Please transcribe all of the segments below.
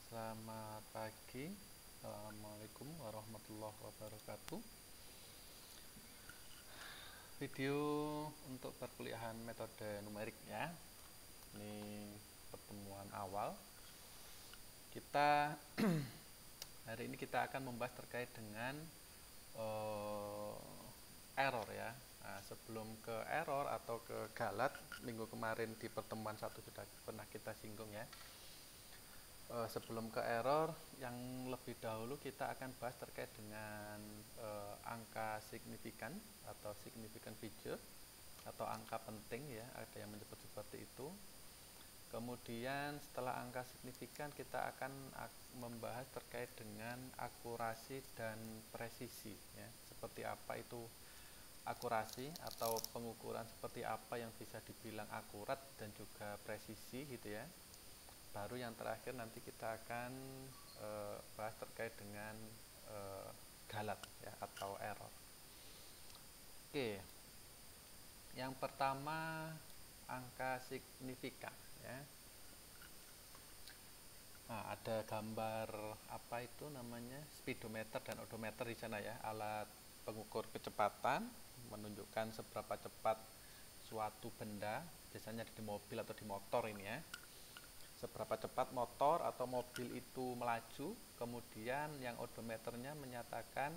Selamat pagi. Assalamualaikum warahmatullahi wabarakatuh. Video untuk perkuliahan metode numerik ya. Ini pertemuan awal. Kita hari ini kita akan membahas terkait dengan error ya. Nah, sebelum ke error atau ke galat, minggu kemarin di pertemuan satu sudah pernah kita singgung ya. Sebelum ke error, yang lebih dahulu kita akan bahas terkait dengan angka signifikan atau significant feature atau angka penting ya, ada yang menyebut seperti itu. Kemudian setelah angka signifikan kita akan membahas terkait dengan akurasi dan presisi ya. Seperti apa itu akurasi atau pengukuran seperti apa yang bisa dibilang akurat dan juga presisi gitu ya. Baru yang terakhir nanti kita akan bahas terkait dengan galat ya atau error. Oke, yang pertama angka signifikan ya. Nah, ada gambar apa itu namanya speedometer dan odometer di sana ya, alat pengukur kecepatan menunjukkan seberapa cepat suatu benda, biasanya di mobil atau di motor ini ya. Seberapa cepat motor atau mobil itu melaju, kemudian yang odometernya menyatakan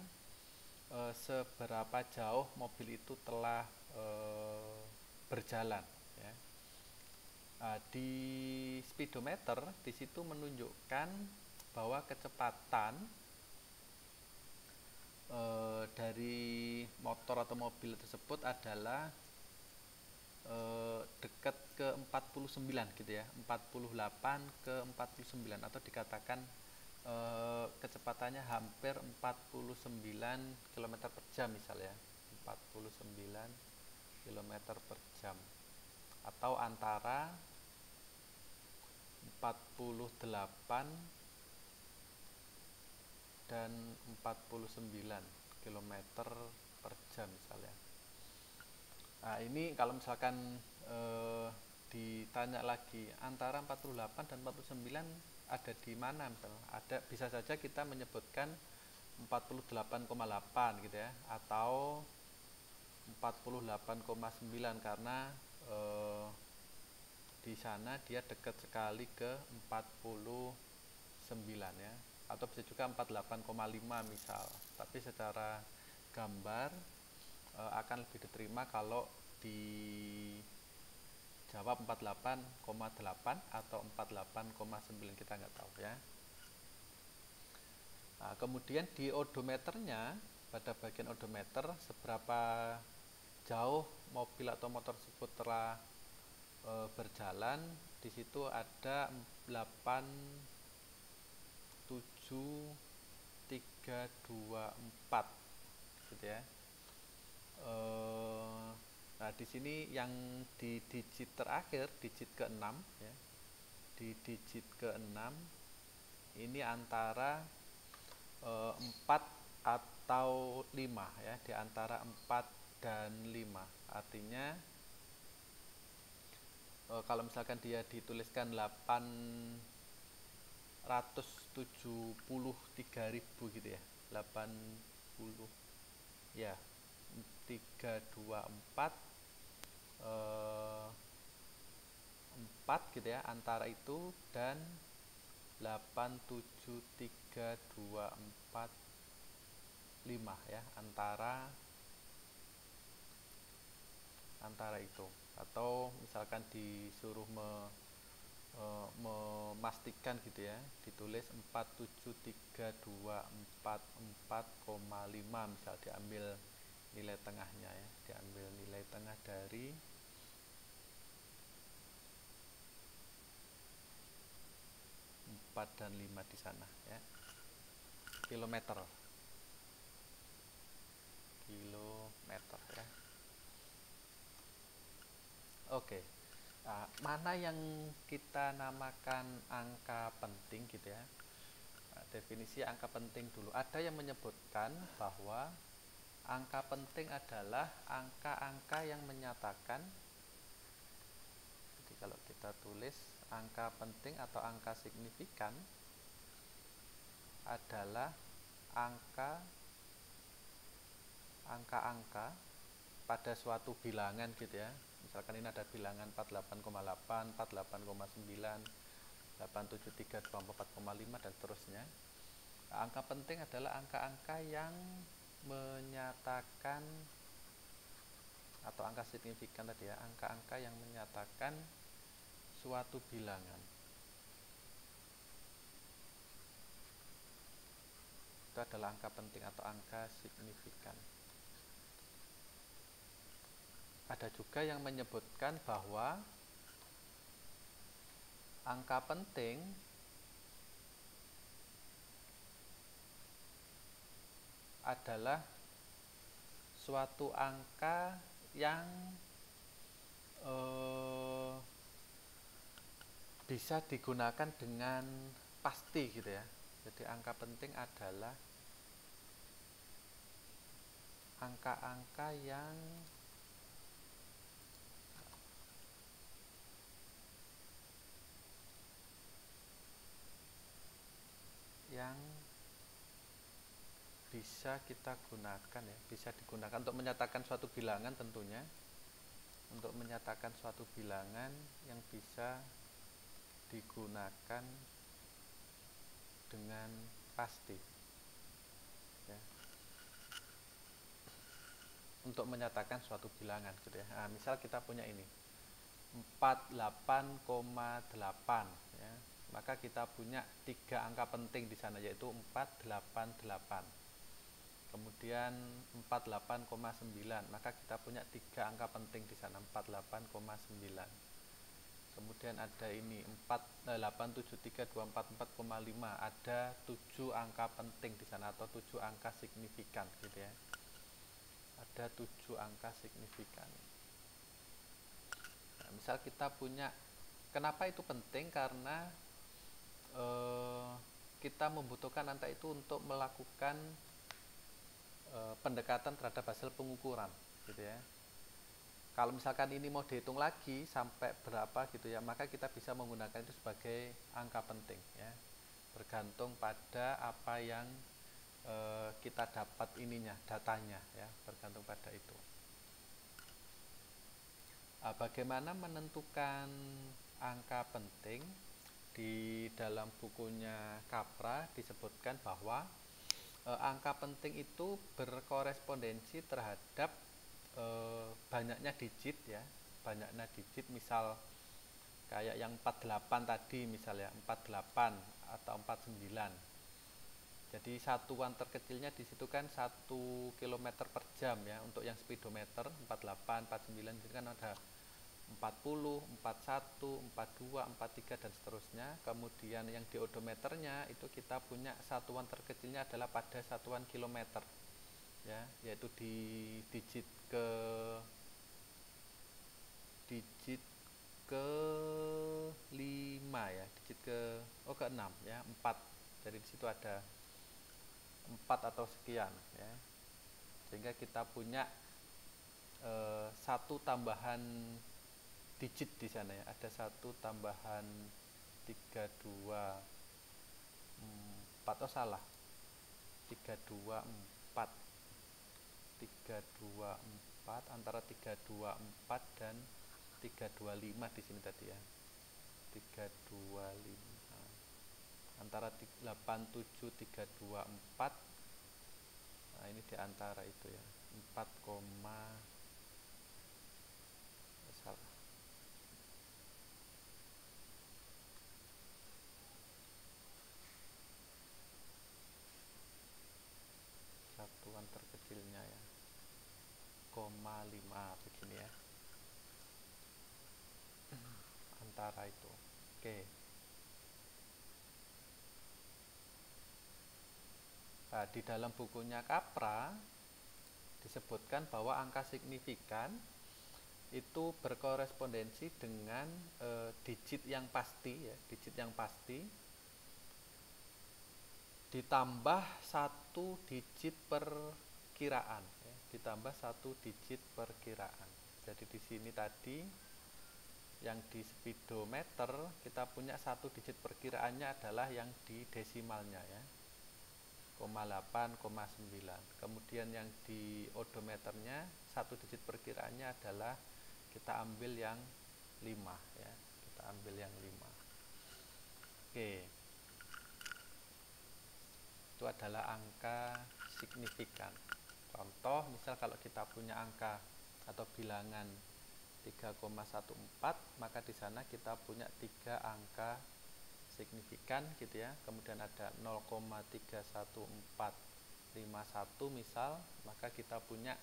seberapa jauh mobil itu telah berjalan ya. Di speedometer di situ menunjukkan bahwa kecepatan dari motor atau mobil tersebut adalah dekat ke 49 gitu ya, 48 ke 49 atau dikatakan kecepatannya hampir 49 km per jam misalnya, 49 km per jam atau antara 48 dan 49 km per jam misalnya. Nah, ini kalau misalkan ditanya lagi antara 48 dan 49 ada di mana misalnya, ada bisa saja kita menyebutkan 48,8 gitu ya, atau 48,9 karena di sana dia dekat sekali ke 49 ya, atau bisa juga 48,5 misal. Tapi secara gambar akan lebih diterima kalau dijawab 48,8 atau 48,9, kita nggak tahu ya. Nah, kemudian di odometernya, pada bagian odometer seberapa jauh mobil atau motor tersebut telah berjalan, di situ ada 8, 7, 3, 2, 4 gitu ya. Nah, di sini yang di digit terakhir, digit ke-6 ya. Di digit ke-6 ini antara 4 atau 5 ya, di antara 4 dan 5. Artinya kalau misalkan dia dituliskan 873.000 gitu ya. 80 ya. 324 4 gitu ya, antara itu dan 87324 5 ya, antara itu. Atau misalkan disuruh memastikan gitu ya, ditulis 47324,5 misal, diambil nilai tengahnya ya, diambil nilai tengah dari 4 dan 5 di sana ya. Kilometer ya. Oke. Nah, mana yang kita namakan angka penting gitu ya. Nah, definisi angka penting dulu. Ada yang menyebutkan bahwa angka penting adalah angka-angka yang menyatakan, jadi kalau kita tulis angka penting atau angka signifikan adalah angka-angka pada suatu bilangan gitu ya. Misalkan ini ada bilangan 48,8, 48,9, 873, 24,5 dan seterusnya. Angka penting adalah angka-angka yang menyatakan, atau angka signifikan tadi ya, angka-angka yang menyatakan suatu bilangan. Itu adalah angka penting atau angka signifikan. Ada juga yang menyebutkan bahwa angka penting adalah suatu angka yang bisa digunakan dengan pasti gitu ya. Jadi angka penting adalah angka-angka yang bisa kita gunakan ya, bisa digunakan untuk menyatakan suatu bilangan tentunya, untuk menyatakan suatu bilangan yang bisa digunakan dengan pasti ya, untuk menyatakan suatu bilangan gitu ya. Nah, misal kita punya ini 48,8 ya, maka kita punya 3 angka penting di sana, yaitu 488. Kemudian 48,9, maka kita punya 3 angka penting di sana, 48,9. Kemudian ada ini 87324,4,5, ada 7 angka penting di sana atau 7 angka signifikan gitu ya. Ada 7 angka signifikan. Nah, misal kita punya, kenapa itu penting? Karena kita membutuhkan angka itu untuk melakukan pendekatan terhadap hasil pengukuran gitu ya. Kalau misalkan ini mau dihitung lagi sampai berapa gitu ya, maka kita bisa menggunakan itu sebagai angka penting ya, bergantung pada apa yang kita dapat ininya, datanya ya, bergantung pada itu. Bagaimana menentukan angka penting? Di dalam bukunya Capra disebutkan bahwa angka penting itu berkorespondensi terhadap banyaknya digit ya, banyaknya digit. Misal kayak yang 48 tadi misalnya 48 atau 49. Jadi satuan terkecilnya di situ kan 1 km per jam ya, untuk yang speedometer 48, 49 itu kan ada 40, 41, 42, 43 dan seterusnya. Kemudian yang di odometernya itu kita punya satuan terkecilnya adalah pada satuan kilometer ya, yaitu di digit ke 5 ya, digit ke 6 ya, 4. Jadi di situ ada 4 atau sekian ya. Sehingga kita punya satu tambahan digit di sana ya, ada satu tambahan 324, oh salah, 324 antara 324 dan 325 di sini tadi ya, 325 antara 87324. Nah ini di antara itu ya, 4, salah, satuan terkecilnya ya, 5 begini ya, antara itu. Oke. Nah, di dalam bukunya Capra disebutkan bahwa angka signifikan itu berkorespondensi dengan digit yang pasti ya, digit yang pasti ditambah 1 digit perkiraan ya, ditambah 1 digit perkiraan. Jadi di sini tadi yang di speedometer kita punya 1 digit perkiraannya adalah yang di desimalnya ya. 8,9. Kemudian yang di odometernya satu digit perkiraannya adalah kita ambil yang 5 ya. Kita ambil yang 5. Oke. Itu adalah angka signifikan. Contoh, misal kalau kita punya angka atau bilangan 3,14, maka di sana kita punya 3 angka signifikan gitu ya. Kemudian ada 0,31451 misal, maka kita punya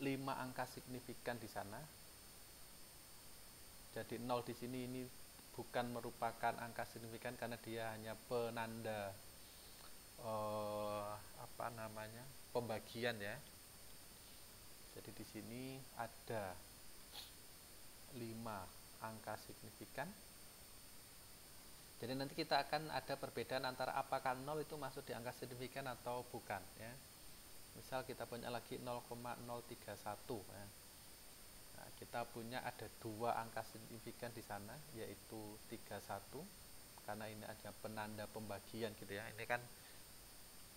5 angka signifikan di sana. Jadi 0 di sini ini bukan merupakan angka signifikan karena dia hanya penanda pembagian ya. Jadi di sini ada 5 angka signifikan. Jadi nanti kita akan ada perbedaan antara apakah 0 itu masuk di angka signifikan atau bukan ya. Misal kita punya lagi 0,031 ya. Nah, kita punya ada 2 angka signifikan di sana, yaitu 31 karena ini ada penanda pembagian gitu ya. Ini kan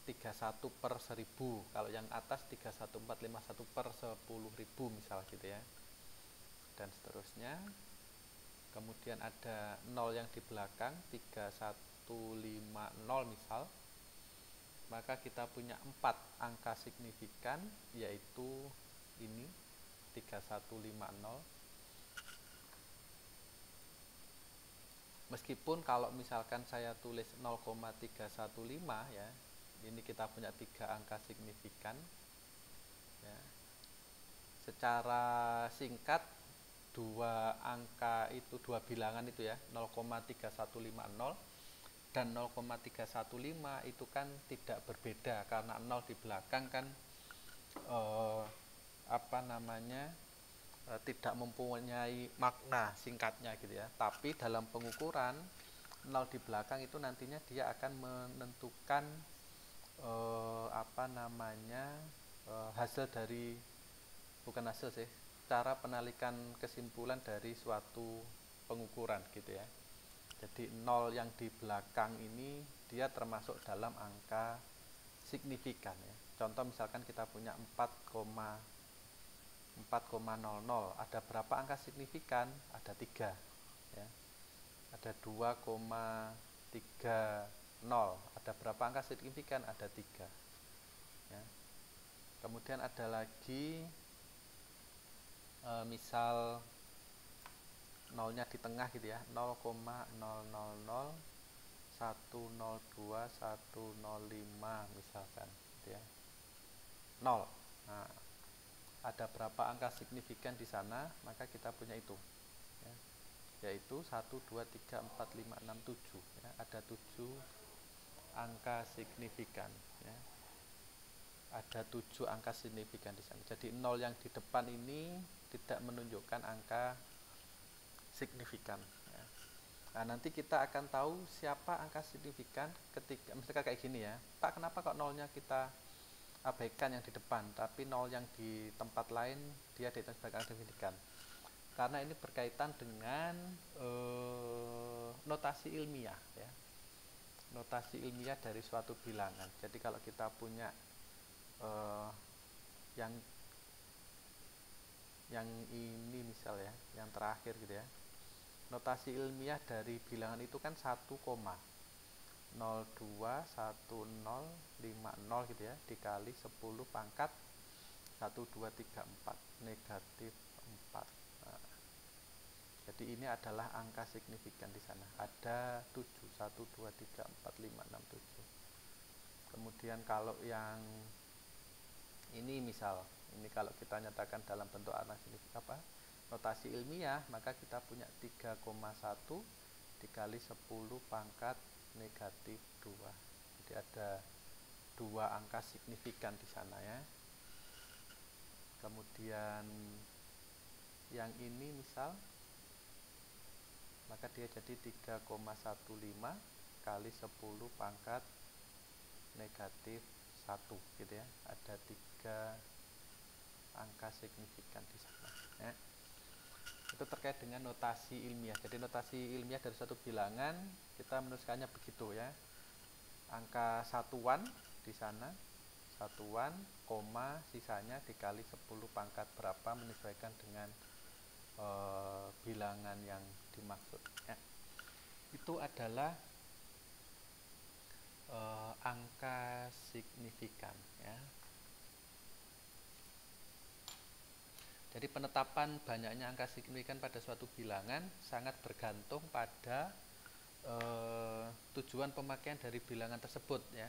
31 per 1000, kalau yang atas 31451 per 10.000 misal gitu ya, dan seterusnya. Kemudian ada 0 yang di belakang 3150 misal, maka kita punya 4 angka signifikan, yaitu ini 3150. Meskipun kalau misalkan saya tulis 0,315 ya, ini kita punya 3 angka signifikan ya. Secara singkat 2 angka itu, 2 bilangan itu ya, 0,3150 dan 0,315 itu kan tidak berbeda karena 0 di belakang kan tidak mempunyai makna singkatnya gitu ya. Tapi dalam pengukuran 0 di belakang itu nantinya dia akan menentukan hasil dari, bukan hasil sih, cara penalikan kesimpulan dari suatu pengukuran gitu ya. Jadi 0 yang di belakang ini dia termasuk dalam angka signifikan ya. Contoh misalkan kita punya 4,00, ada berapa angka signifikan? Ada 3 ya. Ada 2,30, ada berapa angka signifikan? Ada 3 ya. Kemudian ada lagi misal 0-nya di tengah gitu ya, 0,000102105 misalkan gitu ya. 0. Nah, ada berapa angka signifikan di sana? Maka kita punya itu ya, yaitu 1 2 3 4 5 6 7 ya. Ada 7 angka signifikan ya. Ada 7 angka signifikan di sana. Jadi 0 yang di depan ini tidak menunjukkan angka signifikan ya. Nah, nanti kita akan tahu siapa angka signifikan ketika misalkan kayak gini ya. Pak, kenapa kok 0-nya kita abaikan yang di depan, tapi 0 yang di tempat lain dia dihitung sebagai angka signifikan? Karena ini berkaitan dengan notasi ilmiah ya. Notasi ilmiah dari suatu bilangan. Jadi kalau kita punya yang ini misal ya, yang terakhir gitu ya, notasi ilmiah dari bilangan itu kan 1,021050 gitu ya, dikali 10 pangkat 1234 negatif 4. Nah, jadi ini adalah angka signifikan di sana. Ada 7, 1, 2, 3, 4, 5, 6, 7. Kemudian kalau yang ini misal, ini kalau kita nyatakan dalam bentuk notasi ilmiah, maka kita punya 3,1 dikali 10 pangkat negatif 2. Jadi ada 2 angka signifikan di sana ya. Kemudian yang ini misal, maka dia jadi 3,15 kali 10 pangkat negatif 1 gitu ya. Ada 3 angka signifikan di sana ya. Itu terkait dengan notasi ilmiah. Jadi notasi ilmiah dari suatu bilangan kita menuliskannya begitu ya. angka satuan di sana, satuan, koma, sisanya dikali 10 pangkat berapa menyesuaikan dengan bilangan yang dimaksud ya. Itu adalah angka signifikan ya. Jadi penetapan banyaknya angka signifikan pada suatu bilangan sangat bergantung pada tujuan pemakaian dari bilangan tersebut ya,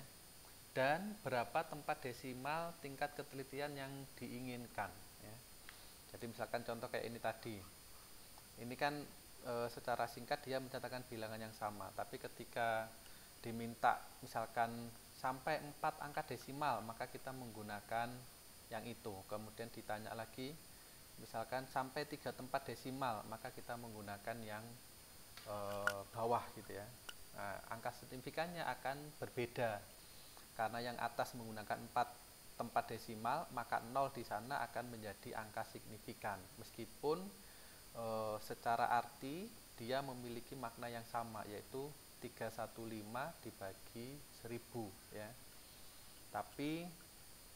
dan berapa tempat desimal tingkat ketelitian yang diinginkan ya. Jadi misalkan contoh kayak ini tadi, ini kan secara singkat dia mencatatkan bilangan yang sama, tapi ketika diminta misalkan sampai 4 angka desimal, maka kita menggunakan yang itu. Kemudian ditanya lagi misalkan sampai 3 tempat desimal, maka kita menggunakan yang bawah gitu ya. Nah, angka signifikannya akan berbeda karena yang atas menggunakan 4 tempat desimal, maka 0 di sana akan menjadi angka signifikan meskipun secara arti dia memiliki makna yang sama, yaitu 315 dibagi 1000 ya. Tapi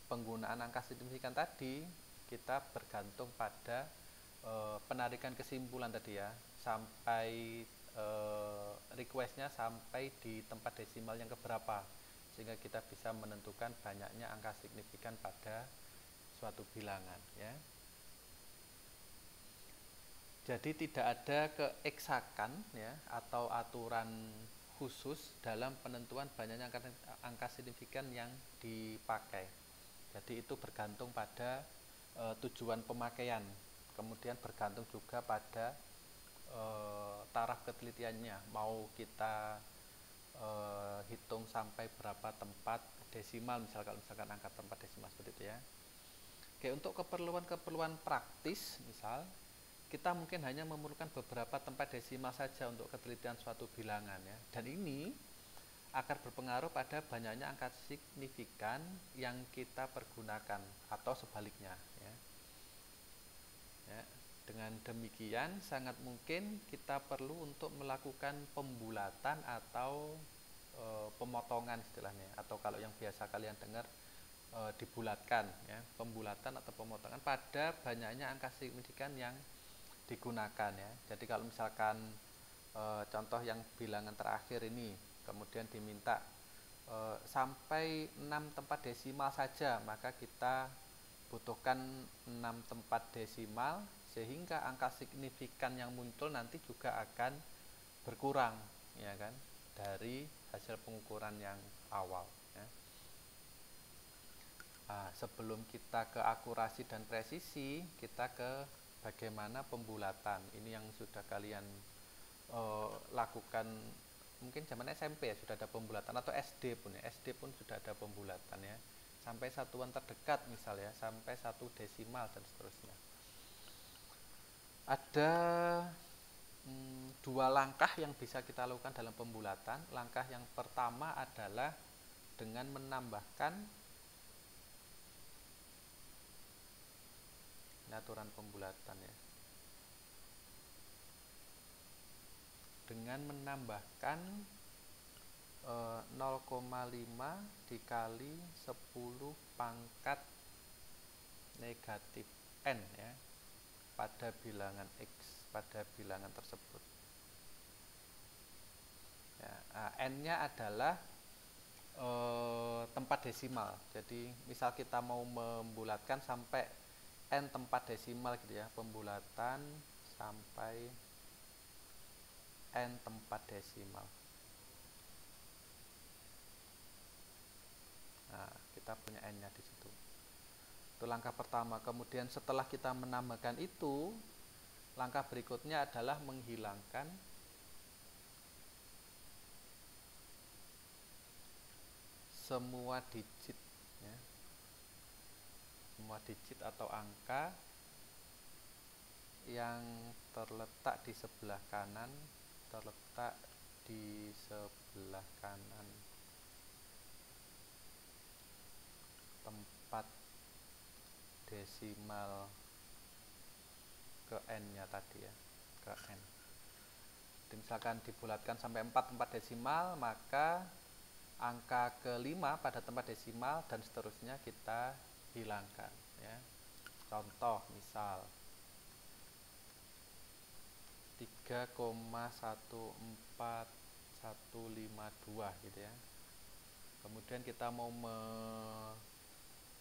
penggunaan angka signifikan tadi kita bergantung pada penarikan kesimpulan tadi ya, sampai requestnya sampai di tempat desimal yang keberapa, sehingga kita bisa menentukan banyaknya angka signifikan pada suatu bilangan ya. Jadi tidak ada keeksakan ya atau aturan khusus dalam penentuan banyaknya angka signifikan yang dipakai. Jadi itu bergantung pada tujuan pemakaian, kemudian bergantung juga pada taraf ketelitiannya, mau kita hitung sampai berapa tempat desimal, misalkan angka tempat desimal seperti itu ya. Oke, untuk keperluan praktis misal kita mungkin hanya memerlukan beberapa tempat desimal saja untuk ketelitian suatu bilangan ya, dan ini akan berpengaruh pada banyaknya angka signifikan yang kita pergunakan atau sebaliknya ya. Ya, dengan demikian sangat mungkin kita perlu untuk melakukan pembulatan atau pemotongan istilahnya, atau kalau yang biasa kalian dengar dibulatkan ya, pembulatan atau pemotongan pada banyaknya angka signifikan yang digunakan ya. Jadi kalau misalkan contoh yang bilangan terakhir ini kemudian diminta sampai 6 tempat desimal saja, maka kita butuhkan 6 tempat desimal sehingga angka signifikan yang muncul nanti juga akan berkurang ya kan, dari hasil pengukuran yang awal ya. Nah, sebelum kita ke akurasi dan presisi, kita ke bagaimana pembulatan. Ini yang sudah kalian lakukan mungkin zaman SMP ya, sudah ada pembulatan, atau SD pun ya, SD pun sudah ada pembulatan ya, sampai satuan terdekat misalnya, sampai 1 desimal dan seterusnya. Ada 2 langkah yang bisa kita lakukan dalam pembulatan. Langkah yang pertama adalah dengan menambahkan aturan pembulatan ya, dengan menambahkan 0,5 dikali 10 pangkat negatif n ya pada bilangan x, pada bilangan tersebut ya. N-nya adalah tempat desimal. Jadi misal kita mau membulatkan sampai n tempat desimal gitu ya, pembulatan sampai n tempat desimal. Nah, kita punya n-nya di situ. Itu langkah pertama. Kemudian setelah kita menambahkan itu, langkah berikutnya adalah menghilangkan semua digit ya, semua digit atau angka yang terletak di sebelah kanan, tempat desimal ke n-nya tadi ya, ke n. Jadi misalkan dibulatkan sampai 4 tempat desimal, maka angka kelima pada tempat desimal dan seterusnya kita hilangkan ya. Contoh misal 3,14152 gitu ya. Kemudian kita mau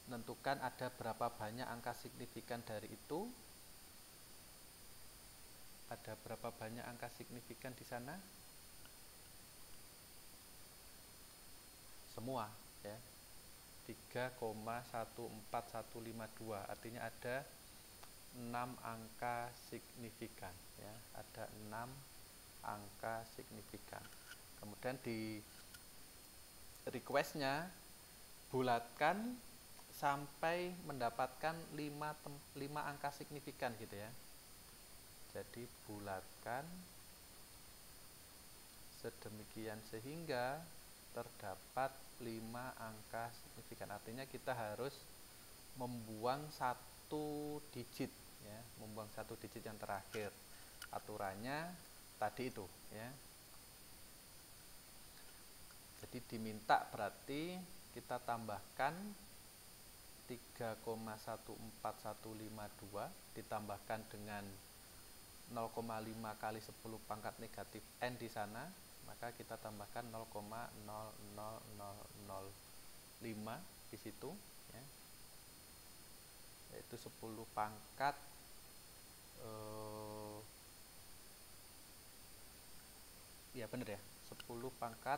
menentukan ada berapa banyak angka signifikan dari itu. Ada berapa banyak angka signifikan di sana? Semua ya. 3,14152 artinya ada 6 angka signifikan ya, ada 6 angka signifikan. Kemudian di requestnya bulatkan sampai mendapatkan 5 angka signifikan gitu ya. Jadi bulatkan sedemikian sehingga terdapat 5 angka signifikan. Artinya kita harus membuang 1 digit ya, membuang 1 digit yang terakhir. Aturannya tadi itu ya. Jadi diminta berarti kita tambahkan 3,14152 ditambahkan dengan 0,5 kali 10 pangkat negatif n di sana, maka kita tambahkan 0,00005 di situ ya. Yaitu 10 pangkat ya benar ya, 10 pangkat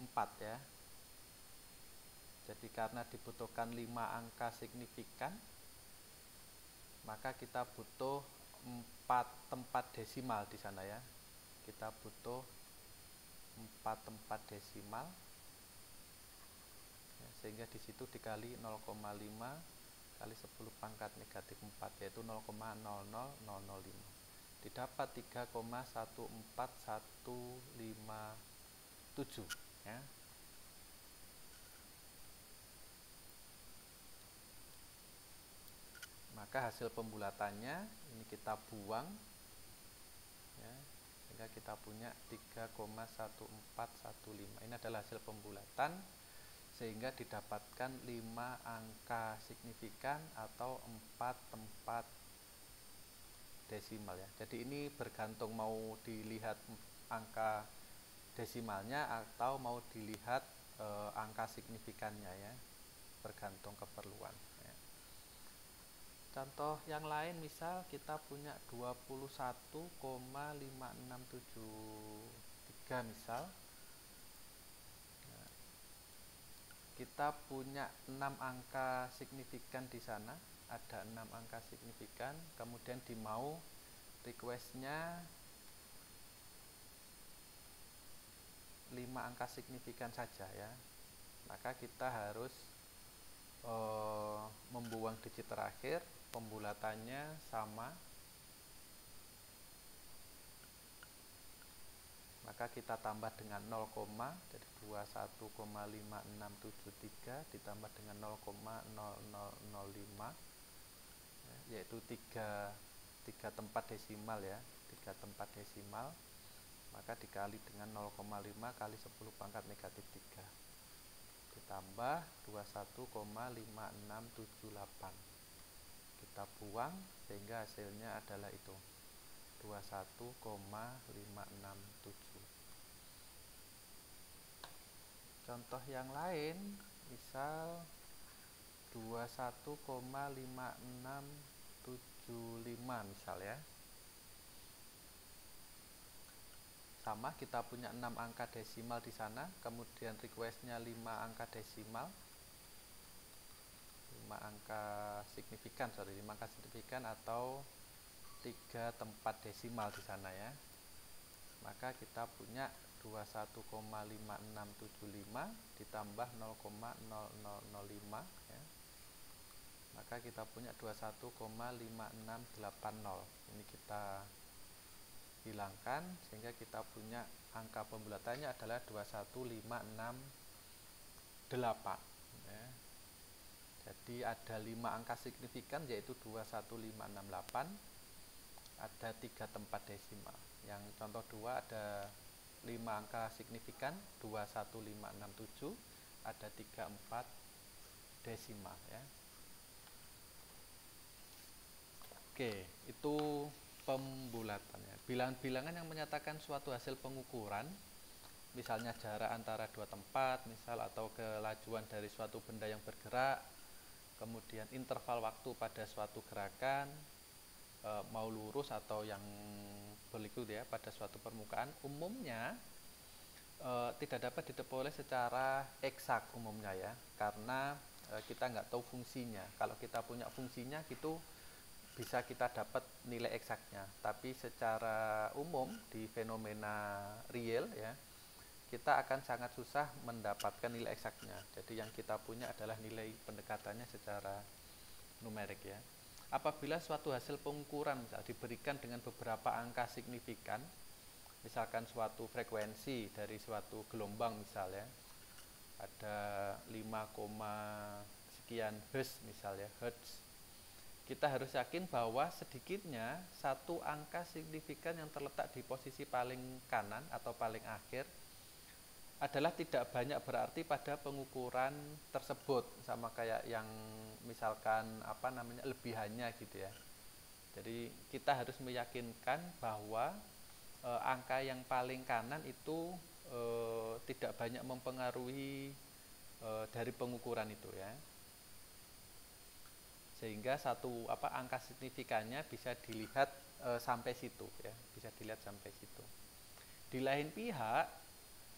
4 ya. Jadi karena dibutuhkan 5 angka signifikan, maka kita butuh 4 tempat desimal di sana ya. Kita butuh 4 tempat desimal ya, sehingga di situ dikali 0,5 kali 10 pangkat negatif 4 yaitu 0,00005. Didapat 3,14157 ya. Maka hasil pembulatannya ini kita buang ya, sehingga kita punya 3,1415. Ini adalah hasil pembulatan sehingga didapatkan 5 angka signifikan atau 4 tempat desimal ya. Jadi ini bergantung mau dilihat angka desimalnya atau mau dilihat angka signifikannya ya, bergantung keperluan ya. Contoh yang lain misal kita punya 21,5673 misal. Nah, kita punya 6 angka signifikan di sana, ada 6 angka signifikan, kemudian dimau requestnya 5 angka signifikan saja ya. Maka kita harus membuang digit terakhir, pembulatannya sama, maka kita tambah dengan 0, jadi 21,5673 ditambah dengan 0,0005 ya, yaitu 3 tempat desimal ya, 3 tempat desimal, maka dikali dengan 0,5 kali 10 pangkat negatif 3 ditambah 21,5678. Kita buang sehingga hasilnya adalah itu 21,567. Contoh yang lain misal 21,5675 misal ya. Sama, kita punya 6 angka desimal di sana, kemudian requestnya 5 angka desimal, 5 angka signifikan atau 3 tempat desimal di sana ya. Maka kita punya 21,5675 ditambah 0,0005 ya. Maka kita punya 21,5680. Ini kita hilangkan sehingga kita punya angka pembulatannya adalah 21568 ya. Jadi ada 5 angka signifikan yaitu 21568, ada 3 tempat desimal. Yang contoh 2 ada 5 angka signifikan 21567, ada 34 desimal ya. Oke, itu pembulatannya. Bilangan-bilangan yang menyatakan suatu hasil pengukuran, misalnya jarak antara dua tempat, misal, atau kelajuan dari suatu benda yang bergerak, kemudian interval waktu pada suatu gerakan, mau lurus atau yang berliku ya pada suatu permukaan, umumnya tidak dapat diperoleh secara eksak umumnya ya, karena kita nggak tahu fungsinya. Kalau kita punya fungsinya gitu bisa kita dapat nilai eksaknya, tapi secara umum di fenomena real ya kita akan sangat susah mendapatkan nilai eksaknya. Jadi yang kita punya adalah nilai pendekatannya secara numerik ya. Apabila suatu hasil pengukuran misal diberikan dengan beberapa angka signifikan, misalkan suatu frekuensi dari suatu gelombang misalnya ada 5, sekian Hz misalnya, Hertz, kita harus yakin bahwa sedikitnya satu angka signifikan yang terletak di posisi paling kanan atau paling akhir adalah tidak banyak berarti pada pengukuran tersebut, sama kayak yang misalkan lebihannya gitu ya. Jadi kita harus meyakinkan bahwa angka yang paling kanan itu tidak banyak mempengaruhi dari pengukuran itu ya, sehingga satu angka signifikannya bisa dilihat sampai situ ya, bisa dilihat sampai situ. Di lain pihak,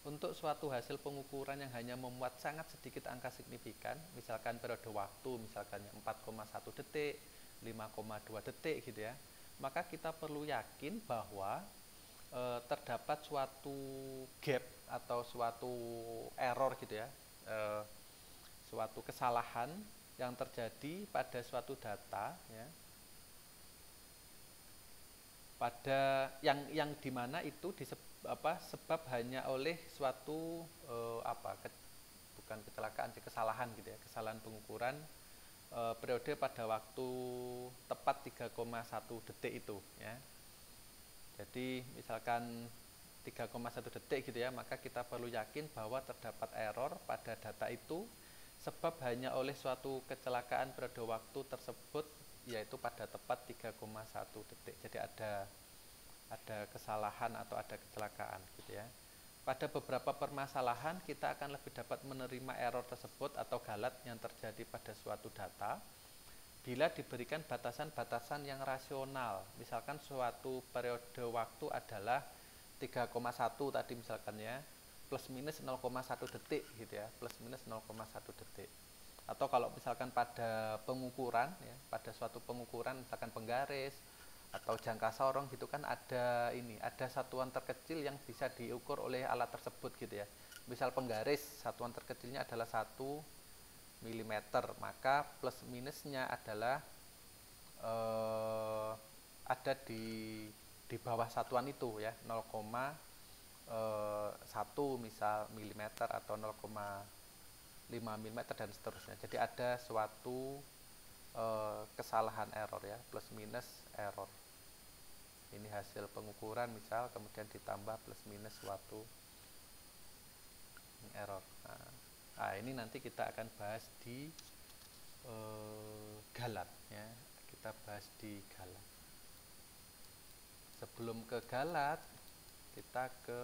untuk suatu hasil pengukuran yang hanya memuat sangat sedikit angka signifikan, misalkan periode waktu misalkan 4,1 detik, 5,2 detik gitu ya, maka kita perlu yakin bahwa terdapat suatu gap atau suatu error gitu ya, suatu kesalahan yang terjadi pada suatu data ya, pada yang dimana itu sebab hanya oleh suatu bukan kecelakaan sih, kesalahan gitu ya, kesalahan pengukuran periode pada waktu tepat 3,1 detik itu ya. Jadi misalkan 3,1 detik gitu ya, maka kita perlu yakin bahwa terdapat error pada data itu sebab hanya oleh suatu kecelakaan periode waktu tersebut, yaitu pada tepat 3,1 detik. Jadi ada kesalahan atau ada kecelakaan gitu ya. Pada beberapa permasalahan kita akan lebih dapat menerima error tersebut atau galat yang terjadi pada suatu data bila diberikan batasan-batasan yang rasional. Misalkan suatu periode waktu adalah 3,1 tadi misalkan ya, plus minus 0,1 detik gitu ya, plus minus 0,1 detik. Atau kalau misalkan pada pengukuran ya, pada suatu pengukuran misalkan penggaris atau jangka sorong gitu kan, ada satuan terkecil yang bisa diukur oleh alat tersebut gitu ya. Misal penggaris, satuan terkecilnya adalah 1 mm, maka plus minusnya adalah ada di bawah satuan itu ya, 0,1 misal milimeter atau 0,5 mm dan seterusnya. Jadi ada suatu kesalahan error ya, plus minus error. Ini hasil pengukuran misal, kemudian ditambah plus minus suatu error. Nah, ini nanti kita akan bahas di galat ya. Kita bahas di galat. Sebelum ke galat, kita ke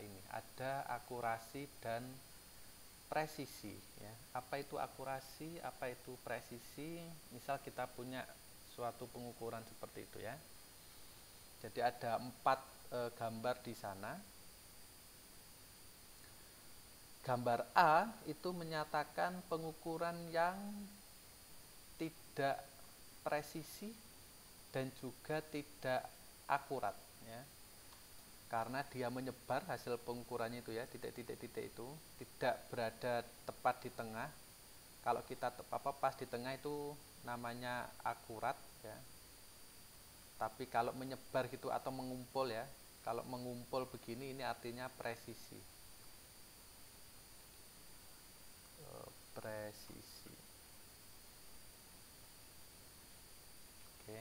ini ada akurasi dan presisi ya. Apa itu akurasi, apa itu presisi? Misal kita punya suatu pengukuran seperti itu ya. Jadi ada 4 gambar di sana. Gambar A itu menyatakan pengukuran yang tidak presisi dan juga tidak akurat ya. Karena dia menyebar hasil pengukurannya itu ya, titik-titik itu tidak berada tepat di tengah. Kalau kita pas di tengah itu namanya akurat ya. Tapi kalau menyebar gitu atau mengumpul ya, kalau mengumpul begini ini artinya presisi. Presisi. Oke.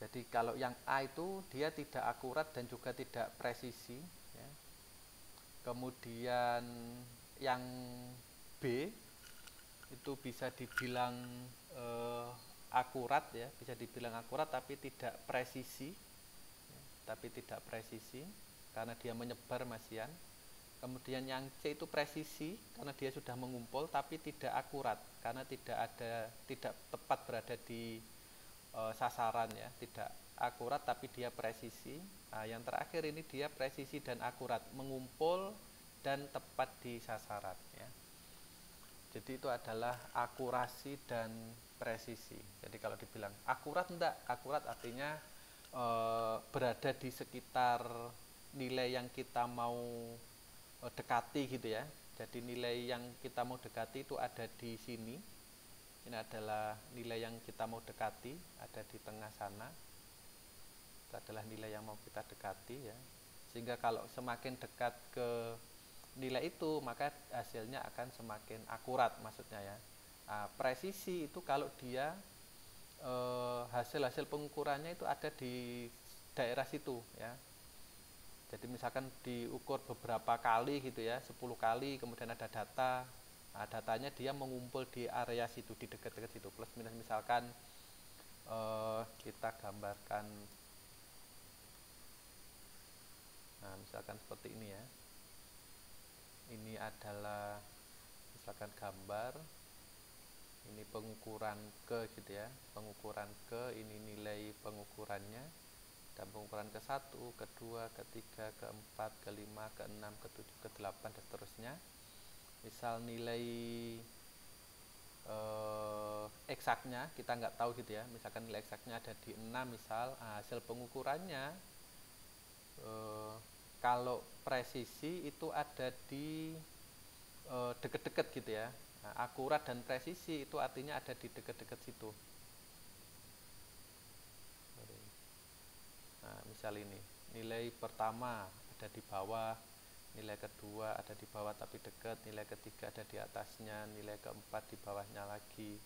Jadi kalau yang A itu dia tidak akurat dan juga tidak presisi. ya. Kemudian yang B itu bisa dibilang akurat ya, bisa dibilang akurat tapi tidak presisi ya, karena dia menyebar masian. Kemudian yang C itu presisi karena dia sudah mengumpul tapi tidak akurat karena tidak tepat berada di sasaran ya, tidak akurat tapi dia presisi. Nah, yang terakhir ini dia presisi dan akurat, mengumpul dan tepat di sasaran ya. Jadi itu adalah akurasi dan presisi. Jadi kalau dibilang akurat enggak, akurat artinya berada di sekitar nilai yang kita mau dekati gitu ya. Jadi nilai yang kita mau dekati itu ada di sini. Ini adalah nilai yang kita mau dekati, ada di tengah sana. Itu adalah nilai yang mau kita dekati ya. Sehingga kalau semakin dekat ke nilai itu maka hasilnya akan semakin akurat maksudnya ya. Nah, presisi itu kalau dia hasil-hasil pengukurannya itu ada di daerah situ ya. Jadi misalkan diukur beberapa kali gitu ya, 10 kali, kemudian ada data. Nah, datanya dia mengumpul di area situ, di dekat-dekat situ. Plus minus misalkan kita gambarkan, nah misalkan seperti ini ya. Ini adalah misalkan gambar, ini pengukuran ke gitu ya, pengukuran ke, ini nilai pengukurannya, dan pengukuran ke 1, ke 2, ke 3, ke 4, ke 5, ke 6, ke 7, ke 8 dan seterusnya. Misal nilai eksaknya kita nggak tahu gitu ya, misalkan nilai eksaknya ada di 6 misal, hasil pengukurannya kalau presisi itu ada di deket-deket gitu ya. Nah, akurat dan presisi itu artinya ada di deket-deket situ. Nah, misal ini nilai pertama ada di bawah, nilai kedua ada di bawah tapi dekat, nilai ketiga ada di atasnya, nilai keempat di bawahnya lagi,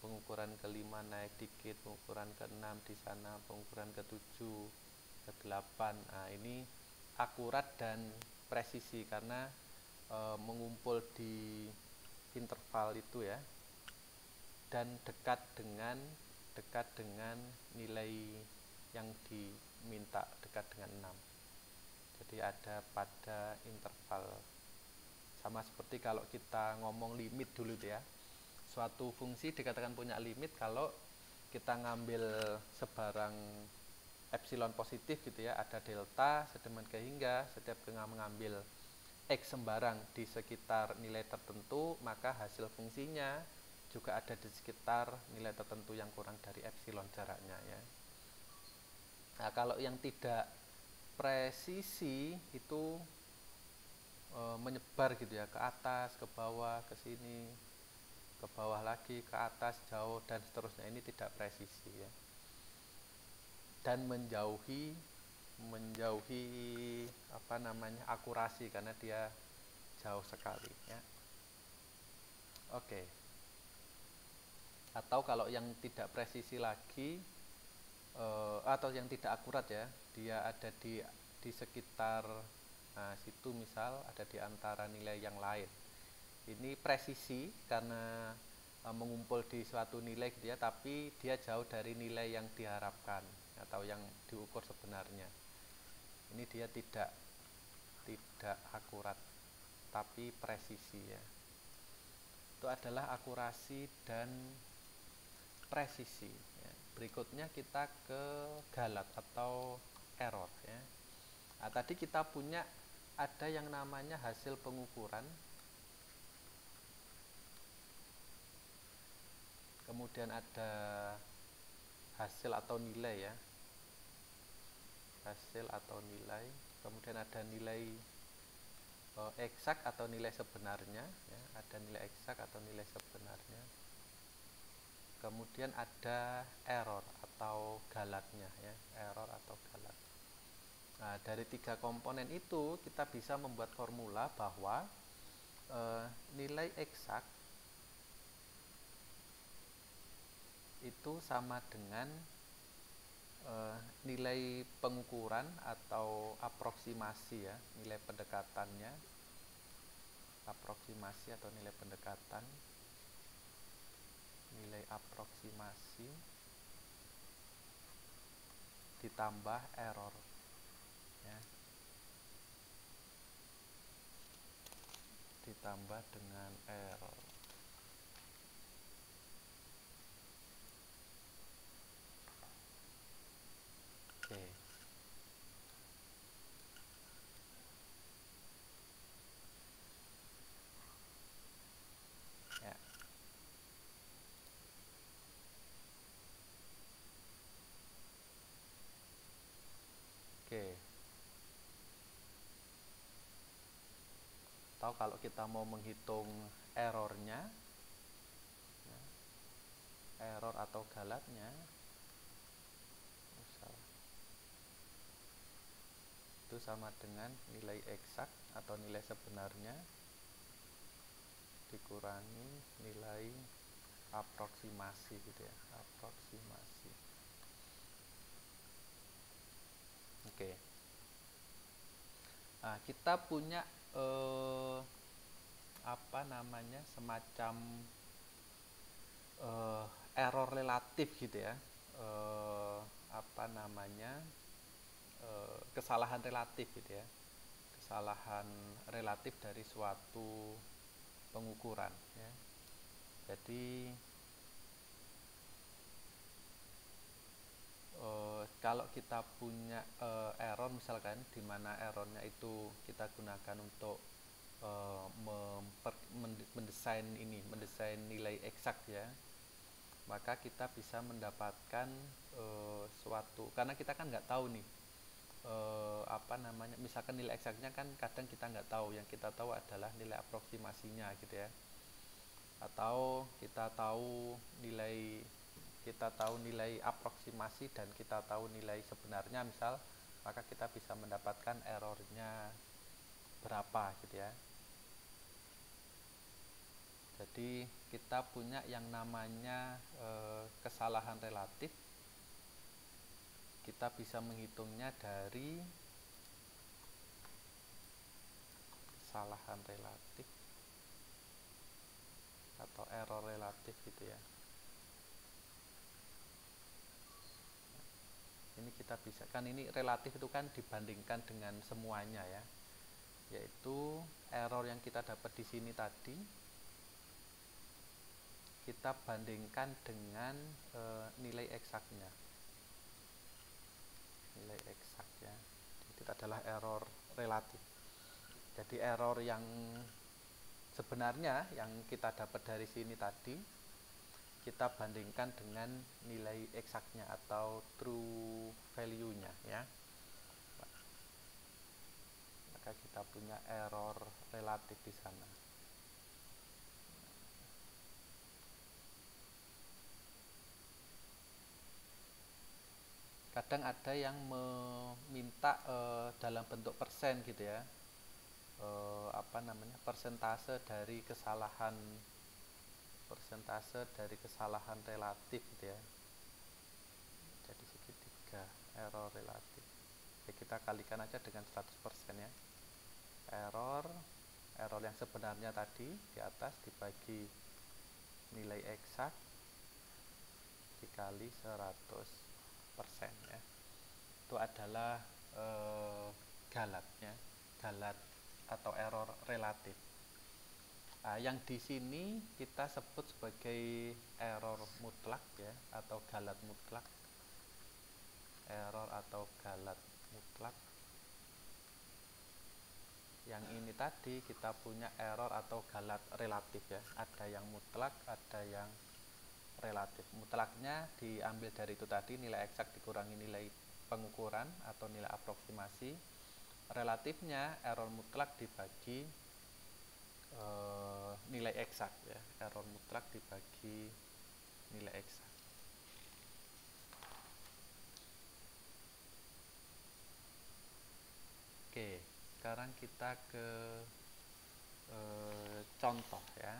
pengukuran kelima naik dikit, pengukuran keenam di sana, pengukuran ketujuh, ke-8. Nah, ini akurat dan presisi karena mengumpul di interval itu ya, dan dekat dengan nilai yang diminta, dekat dengan 6. Jadi ada pada interval. Sama seperti kalau kita ngomong limit dulu ya. Suatu fungsi dikatakan punya limit kalau kita ngambil sebarang epsilon positif gitu ya, ada delta, sedemikian hingga setiap kita mengambil X sembarang di sekitar nilai tertentu, maka hasil fungsinya juga ada di sekitar nilai tertentu yang kurang dari epsilon jaraknya ya. Nah, kalau yang tidak presisi itu menyebar gitu ya, ke atas, ke bawah, ke sini, ke bawah lagi, ke atas, jauh dan seterusnya, ini tidak presisi ya. Dan menjauhi akurasi karena dia jauh sekali ya. Oke. Atau kalau yang tidak presisi lagi atau yang tidak akurat ya, dia ada di sekitar situ, misal ada di antara nilai yang lain. Ini presisi karena mengumpul di suatu nilai gitu ya, tapi dia jauh dari nilai yang diharapkan atau yang diukur sebenarnya. Ini dia tidak akurat tapi presisi ya. Itu adalah akurasi dan presisi ya. Berikutnya kita ke galat atau error ya. Nah, tadi kita punya ada yang namanya hasil pengukuran, kemudian ada hasil atau nilai ya, hasil atau nilai, kemudian ada nilai eksak atau nilai sebenarnya ya, ada nilai eksak atau nilai sebenarnya, kemudian ada error atau galatnya ya, error atau galat. Nah, dari 3 komponen itu kita bisa membuat formula bahwa nilai eksak itu sama dengan nilai pengukuran atau aproksimasi ya, nilai pendekatannya, aproksimasi atau nilai pendekatan, nilai aproksimasi ditambah error ya, ditambah dengan error. Oke. Ya. Oke. Atau kalau kita mau menghitung errornya, ya, error atau galatnya, itu sama dengan nilai eksak atau nilai sebenarnya dikurangi nilai aproksimasi gitu ya, aproksimasi. Oke. Nah, kita punya apa namanya, semacam error relatif gitu ya, apa namanya, kesalahan relatif gitu ya, kesalahan relatif dari suatu pengukuran ya. Jadi kalau kita punya error misalkan, di mana errornya itu kita gunakan untuk mendesain nilai eksak ya, maka kita bisa mendapatkan suatu, karena kita kan nggak tahu nih apa namanya, misalkan nilai eksaknya kan kadang kita nggak tahu, yang kita tahu adalah nilai aproksimasinya gitu ya, atau kita tahu nilai aproksimasi dan kita tahu nilai sebenarnya misal, maka kita bisa mendapatkan errornya berapa gitu ya. Jadi kita punya yang namanya kesalahan relatif, kita bisa menghitungnya dari kesalahan relatif atau error relatif gitu ya. Ini kita bisa, kan ini relatif itu kan dibandingkan dengan semuanya ya, yaitu error yang kita dapat di sini tadi kita bandingkan dengan nilai eksaknya, nilai eksak ya. Itu adalah error relatif. Jadi error yang sebenarnya yang kita dapat dari sini tadi kita bandingkan dengan nilai eksaknya atau true value-nya ya. Maka kita punya error relatif di sana. Kadang ada yang meminta dalam bentuk persen gitu ya, apa namanya, persentase dari kesalahan relatif gitu ya. Jadi segitiga error relatif ya, kita kalikan aja dengan 100% ya. Error yang sebenarnya tadi di atas dibagi nilai eksak dikali 100% ya. Itu adalah galatnya, galat atau error relatif. Nah, yang di sini kita sebut sebagai error mutlak ya, atau galat mutlak. Error atau galat mutlak. Yang ini tadi kita punya error atau galat relatif ya. Ada yang mutlak, ada yang relatif. Mutlaknya diambil dari itu tadi, nilai eksak dikurangi nilai pengukuran atau nilai aproksimasi. Relatifnya error mutlak dibagi nilai eksak ya. Error mutlak dibagi nilai eksak. Oke, sekarang kita ke contoh ya.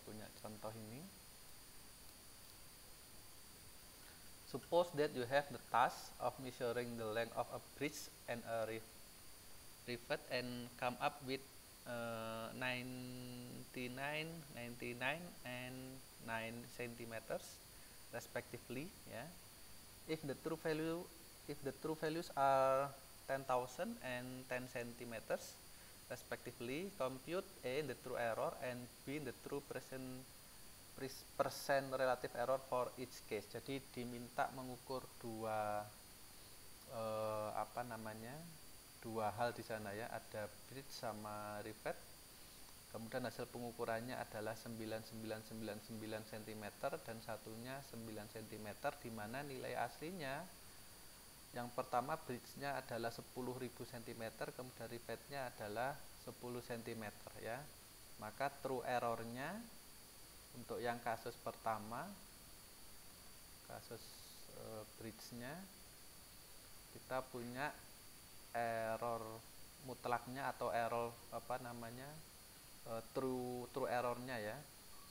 punya contoh ini. Suppose that you have the task of measuring the length of a bridge and a rivet and come up with 99, 99 and 9 centimeters respectively, ya. If the true values are 10,000 and 10 centimeters respectively, compute A the true error and B the true percent relative error for each case. Jadi diminta mengukur dua dua hal di sana ya, ada bridge sama rivet. Kemudian hasil pengukurannya adalah 9999 cm dan satunya 9 cm, di mana nilai aslinya yang pertama bridge-nya adalah 10.000 cm, kemudian rivetnya adalah 10 cm ya. Maka true errornya untuk yang kasus pertama, kasus bridge-nya, kita punya error mutlaknya atau error true errornya ya,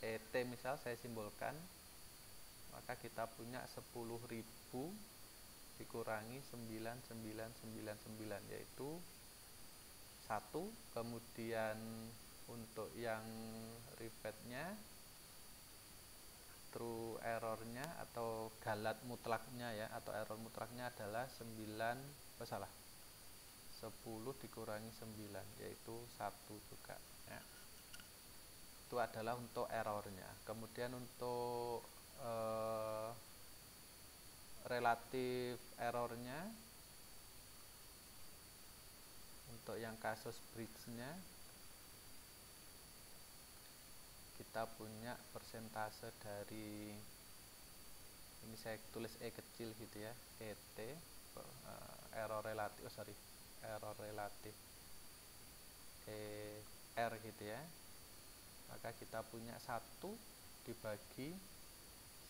ET misal saya simbolkan, maka kita punya 10.000 dikurangi 9999 yaitu 1. Kemudian untuk yang rivetnya, true errornya atau galat mutlaknya ya, atau error mutlaknya adalah 10 dikurangi 9 yaitu 1 juga ya. Itu adalah untuk errornya. Kemudian untuk relatif errornya, untuk yang kasus bridge-nya kita punya persentase dari, ini saya tulis E kecil gitu ya, ET, error relatif ER gitu ya. Maka kita punya 1 dibagi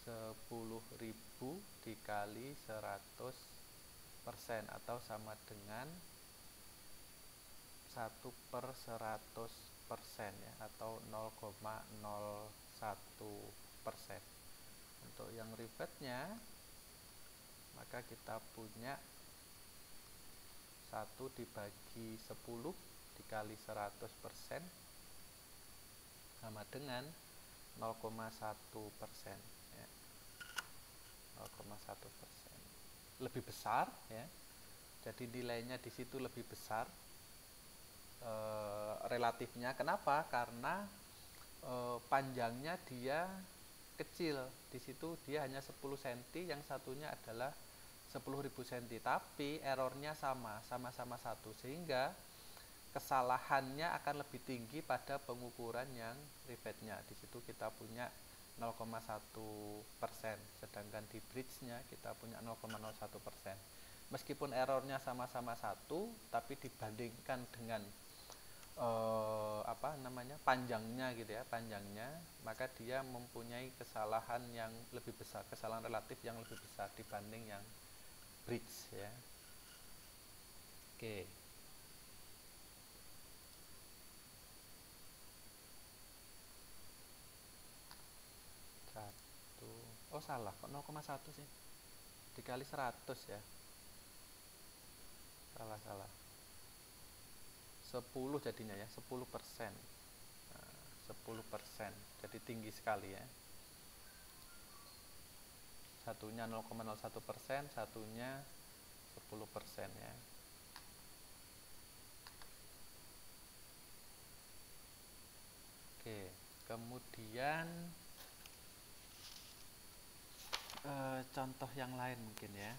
10.000 dikali 100% atau sama dengan 1/100% ya, atau 0,01%. Untuk yang rivetnya, maka kita punya 1 dibagi 10 dikali 100% sama dengan 0,1% ya. 0,1%. Lebih besar ya. Jadi nilainya di situ lebih besar relatifnya. Kenapa? Karena panjangnya dia kecil. Di situ dia hanya 10 cm, yang satunya adalah 10.000 cm, tapi errornya sama-sama 1, sehingga kesalahannya akan lebih tinggi pada pengukuran yang rivetnya. Di situ kita punya 0,1%, sedangkan di bridge-nya kita punya 0,01%. Meskipun errornya sama-sama 1, tapi dibandingkan dengan panjangnya gitu ya, maka dia mempunyai kesalahan yang lebih besar, kesalahan relatif yang lebih besar dibanding yang bridge ya. Oke. Oh salah, kok 0,1 sih? Dikali 100 ya. Salah. 10 jadinya ya, 10%. Nah, 10%. Jadi tinggi sekali ya. Satunya 0,01%, satunya 10% ya. Oke, kemudian contoh yang lain mungkin ya.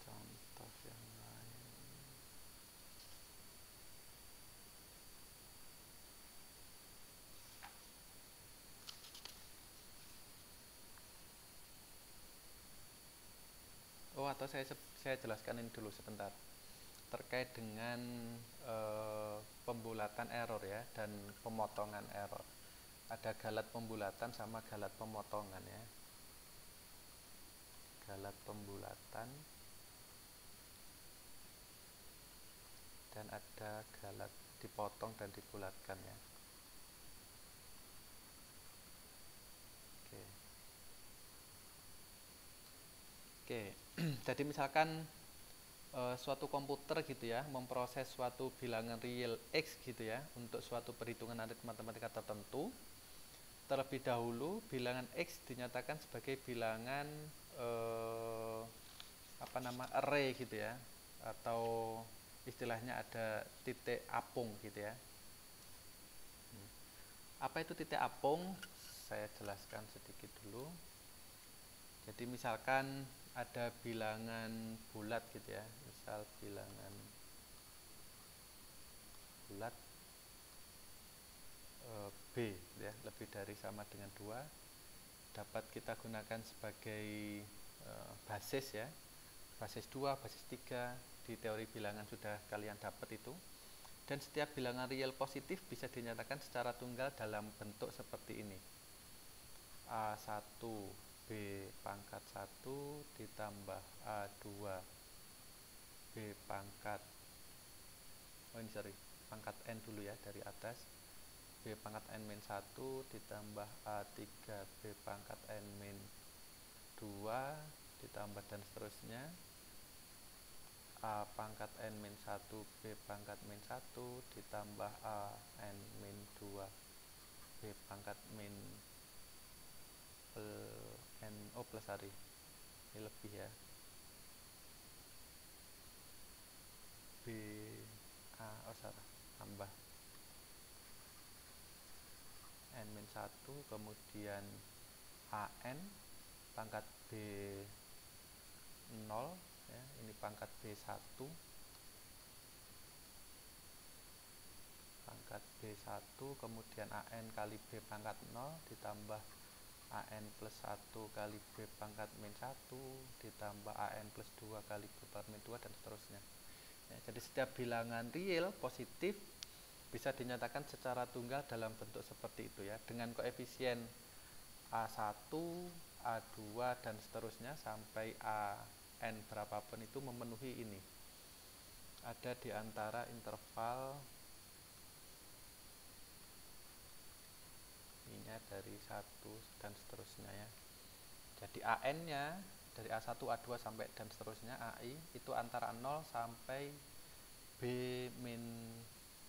Contoh yang lain. Oh, atau saya jelaskan ini dulu sebentar terkait dengan pembulatan error ya, dan pemotongan error. Ada galat pembulatan sama galat pemotongan ya. Galat pembulatan dan ada galat dipotong dan dibulatkan ya. Oke. Jadi misalkan suatu komputer gitu ya memproses suatu bilangan real X gitu ya untuk suatu perhitungan matematika tertentu. Terlebih dahulu bilangan X dinyatakan sebagai bilangan array gitu ya, atau istilahnya ada titik apung gitu ya. Apa itu titik apung? Saya jelaskan sedikit dulu. Jadi misalkan ada bilangan bulat gitu ya, misal bilangan bulat B ya, lebih dari sama dengan 2, dapat kita gunakan sebagai basis ya, basis 2, basis 3, di teori bilangan sudah kalian dapat itu. Dan setiap bilangan real positif bisa dinyatakan secara tunggal dalam bentuk seperti ini. A1 B pangkat 1 ditambah A2 B pangkat pangkat N dulu ya dari atas, B pangkat N min 1 ditambah A3 B pangkat N min 2 ditambah dan seterusnya, A pangkat N min 1 B pangkat min 1 ditambah A N min 2 B pangkat min plus hari ini lebih ya, B tambah N min 1 kemudian AN pangkat B 0 ya, ini pangkat B1 pangkat B1 kemudian AN kali B pangkat 0 ditambah AN plus 1 kali B pangkat min 1 ditambah AN plus 2 kali B pangkat min 2 dan seterusnya ya. Jadi setiap bilangan real positif bisa dinyatakan secara tunggal dalam bentuk seperti itu ya, dengan koefisien A1, A2 dan seterusnya sampai AN berapapun itu memenuhi ini, ada di antara interval dari 1 dan seterusnya ya. Jadi AN-nya dari A1, A2 sampai dan seterusnya AI itu antara 0 sampai B min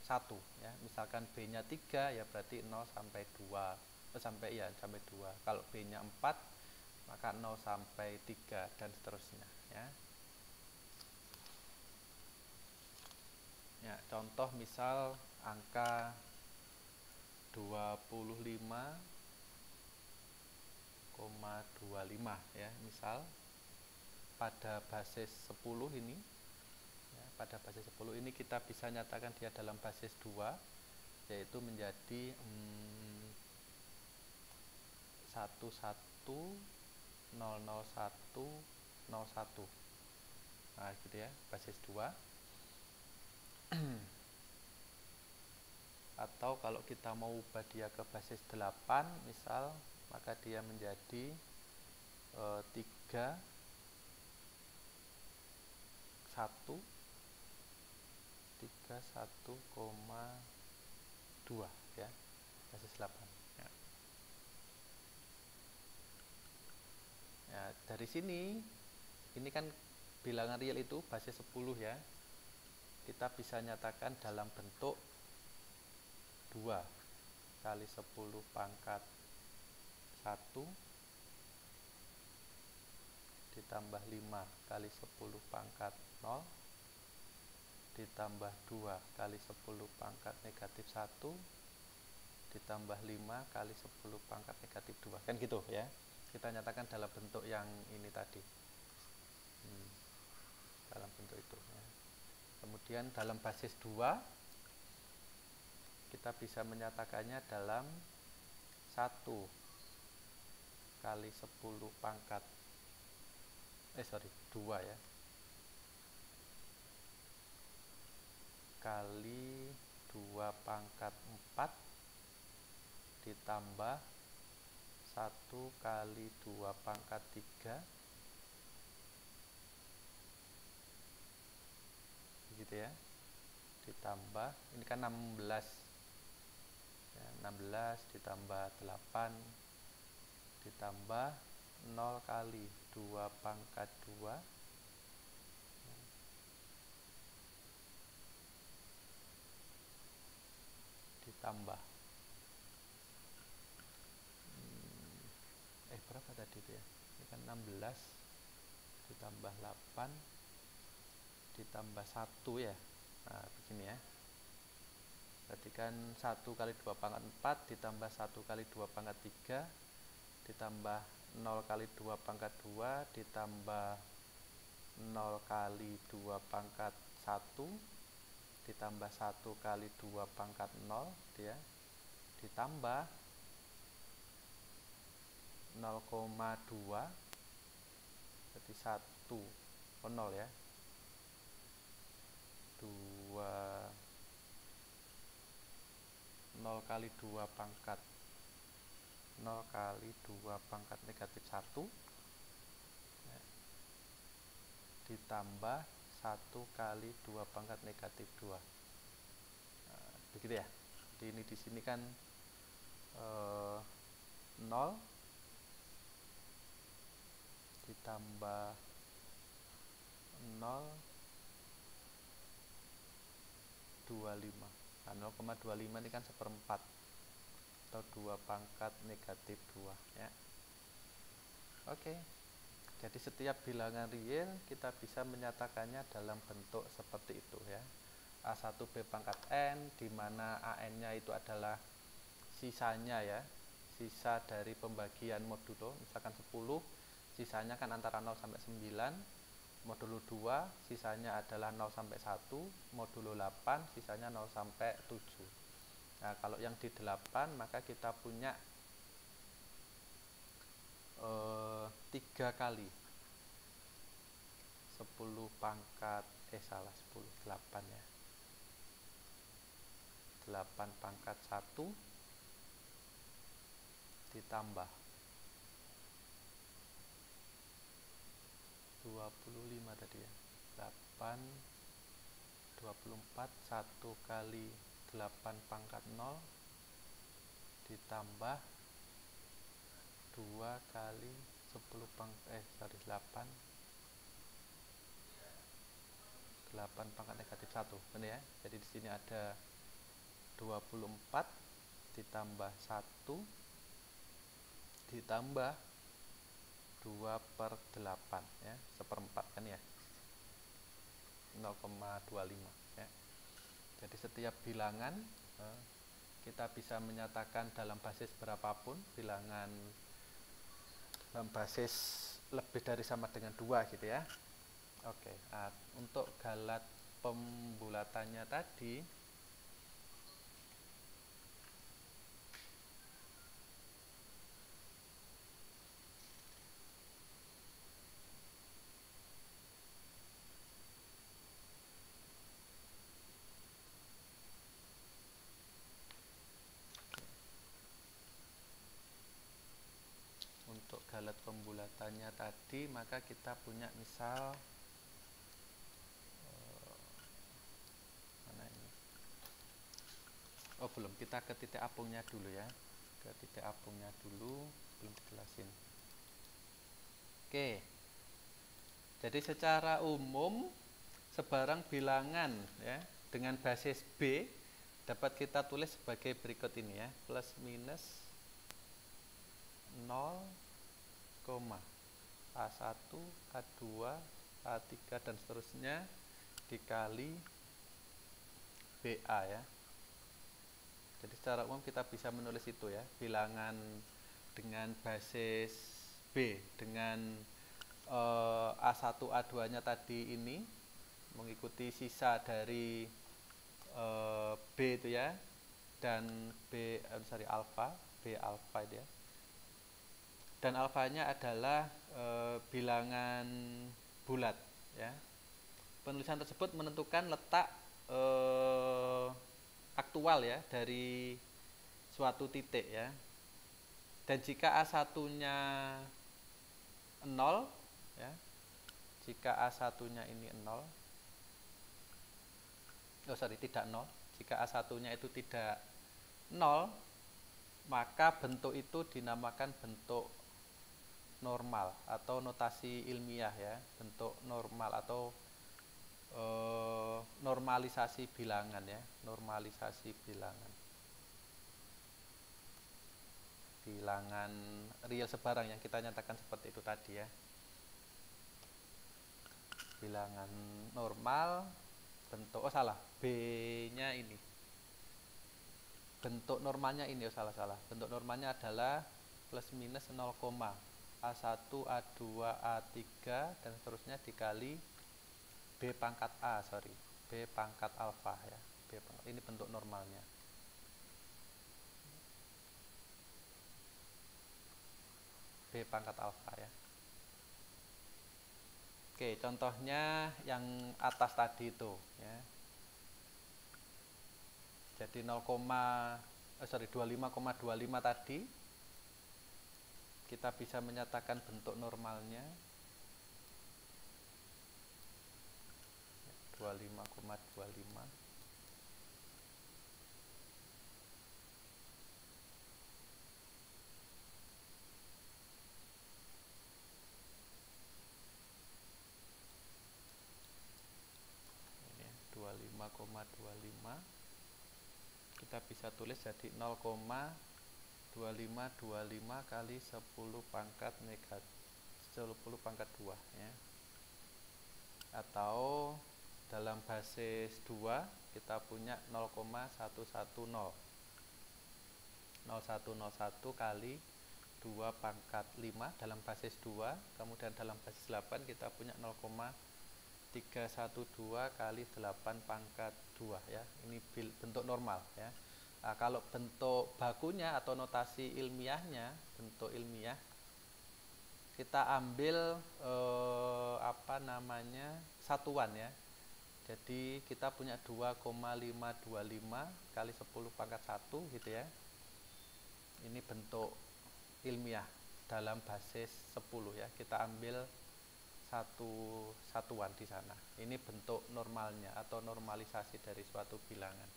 1 ya. Misalkan B-nya 3 ya berarti 0 sampai 2 sampai 2. Kalau B-nya 4 maka 0 sampai 3 dan seterusnya ya. Ya, contoh misal angka 25,25 ya, misal pada basis 10 ini ya, pada basis 10 ini kita bisa nyatakan dia dalam basis 2, yaitu menjadi 11,001,01. Nah gitu ya, basis 2. Atau kalau kita mau ubah dia ke basis 8 misal, maka dia menjadi 3,1 31,2 ya, basis 8 ya. Ya, dari sini ini kan bilangan real itu basis 10 ya, kita bisa nyatakan dalam bentuk 2 kali 10 pangkat 1 ditambah 5 kali 10 pangkat 0 ditambah 2 kali 10 pangkat negatif 1 ditambah 5 kali 10 pangkat negatif 2, kan gitu ya. Kita nyatakan dalam bentuk yang ini tadi, dalam bentuk itu ya. Kemudian dalam basis 2 kita bisa menyatakannya dalam 1 kali 10 pangkat 2 ya, kali 2 pangkat 4 ditambah 1 kali 2 pangkat 3, begitu ya, ditambah, ini kan 16 ya, 16 ditambah 8 ditambah 0 kali 2 pangkat 2 ditambah berapa tadi itu ya, ini kan 16 ditambah 8 ditambah 1 ya. Nah begini ya, berarti kan 1 kali 2 pangkat 4 ditambah 1 kali 2 pangkat 3 ditambah 0 kali 2 pangkat 2 ditambah 0 kali 2 pangkat 1 ditambah 1 kali 2 pangkat 0 ya, ditambah 0,2, berarti 1 0 ya, 0 kali 2 pangkat 0 kali 2 pangkat negatif 1 ya, ditambah 1 kali 2 pangkat negatif 2. Nah, begitu ya. Ini di sini kan 0 ditambah 0,25. Nah, 0,25 ini kan 1/4 atau 2 pangkat negatif 2 ya. Oke. Jadi setiap bilangan real kita bisa menyatakannya dalam bentuk seperti itu ya. A1B pangkat N, di mana AN-nya itu adalah sisanya ya, sisa dari pembagian modulo, misalkan 10, sisanya kan antara 0 sampai 9, modulo 2 sisanya adalah 0 sampai 1, modulo 8 sisanya 0 sampai 7. Nah, kalau yang di 8 maka kita punya 3 kali 10 pangkat 8 ya. 8 pangkat 1 ditambah 25 tadi ya. 8 24, 1 kali 8 pangkat 0 ditambah 2 kali 10 pangkat 8 pangkat negatif 1 benar ya. Jadi di sini ada 24 ditambah 1 ditambah 2/8 ya, 1/4 kan ya, 0,25 ya. Jadi setiap bilangan kita bisa menyatakan dalam basis berapapun, bilangan dalam basis lebih dari sama dengan 2 gitu ya. Oke, untuk galat pembulatannya tadi maka kita punya misal mana ini? Oh belum, kita ke titik apungnya dulu ya, ke titik apungnya dulu, belum dijelasin. Oke, jadi secara umum sebarang bilangan ya dengan basis B dapat kita tulis sebagai berikut ini ya, plus minus 0, A1, A2, A3 dan seterusnya dikali BA ya. Jadi secara umum kita bisa menulis itu ya, bilangan dengan basis B dengan A1, A2 nya tadi ini mengikuti sisa dari B itu ya, dan alfa, B alfa itu ya. Dan alfanya adalah bilangan bulat ya. Penulisan tersebut menentukan letak aktual ya dari suatu titik ya. Dan jika A1-nya 0 ya. Jika A1-nya ini 0. Tidak 0. Jika A1-nya itu tidak 0, maka bentuk itu dinamakan bentuk normal atau notasi ilmiah ya, bentuk normal atau normalisasi bilangan ya, normalisasi bilangan. Bilangan real sebarang yang kita nyatakan seperti itu tadi ya. Bilangan normal bentuk B-nya ini. Bentuk normalnya ini salah. Bentuk normalnya adalah plus minus 0, A1, A2, A3 dan seterusnya dikali B pangkat B pangkat alfa ya. Ini bentuk normalnya. B pangkat alfa ya. Oke, contohnya yang atas tadi itu ya. Jadi 25,25 tadi kita bisa menyatakan bentuk normalnya 25,25. Ini 25,25 kita bisa tulis jadi 0,2525 kali 10 pangkat negatif 10 pangkat 2 ya. Atau dalam basis 2 kita punya 0,110 0101 kali 2 pangkat 5 dalam basis 2, kemudian dalam basis 8 kita punya 0,312 kali 8 pangkat 2 ya. Ini bentuk normal ya. Nah, kalau bentuk bakunya atau notasi ilmiahnya, bentuk ilmiah kita ambil satuan ya. Jadi kita punya 2,525 kali 10 pangkat 1 gitu ya. Ini bentuk ilmiah dalam basis 10 ya. Kita ambil satu satuan di sana. Ini bentuk normalnya atau normalisasi dari suatu bilangan.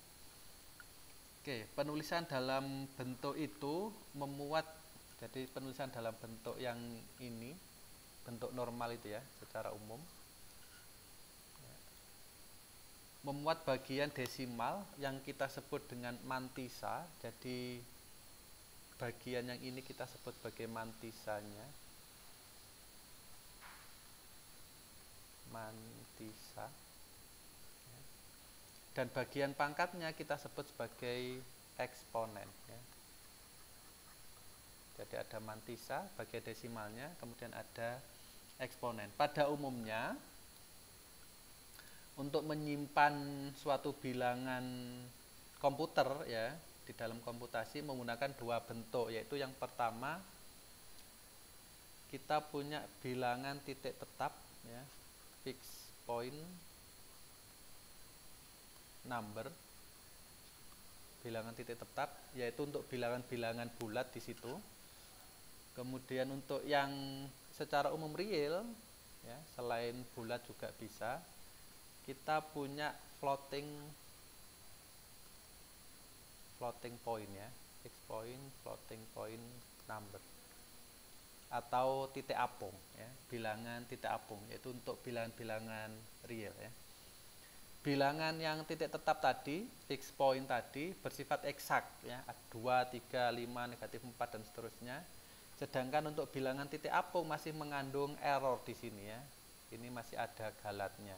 Oke, penulisan dalam bentuk itu memuat, jadi penulisan dalam bentuk yang ini, bentuk normal itu ya, secara umum, memuat bagian desimal yang kita sebut dengan mantisa. Jadi bagian yang ini kita sebut sebagai mantisanya, mantisa. Dan bagian pangkatnya kita sebut sebagai eksponen ya. Jadi ada mantisa, bagian desimalnya, kemudian ada eksponen. Pada umumnya untuk menyimpan suatu bilangan komputer ya, di dalam komputasi menggunakan dua bentuk, yaitu yang pertama kita punya bilangan titik tetap ya, fixed point number, bilangan titik tetap, yaitu untuk bilangan-bilangan bulat di situ. Kemudian untuk yang secara umum real ya, selain bulat juga bisa, kita punya floating point ya, fixed point, floating point number, atau titik apung ya, bilangan titik apung, yaitu untuk bilangan-bilangan real ya. Bilangan yang titik tetap tadi, fixed point tadi, bersifat eksak ya, 2, 3, 5, negatif 4 dan seterusnya. Sedangkan untuk bilangan titik apung masih mengandung error di sini ya. Ini masih ada galatnya.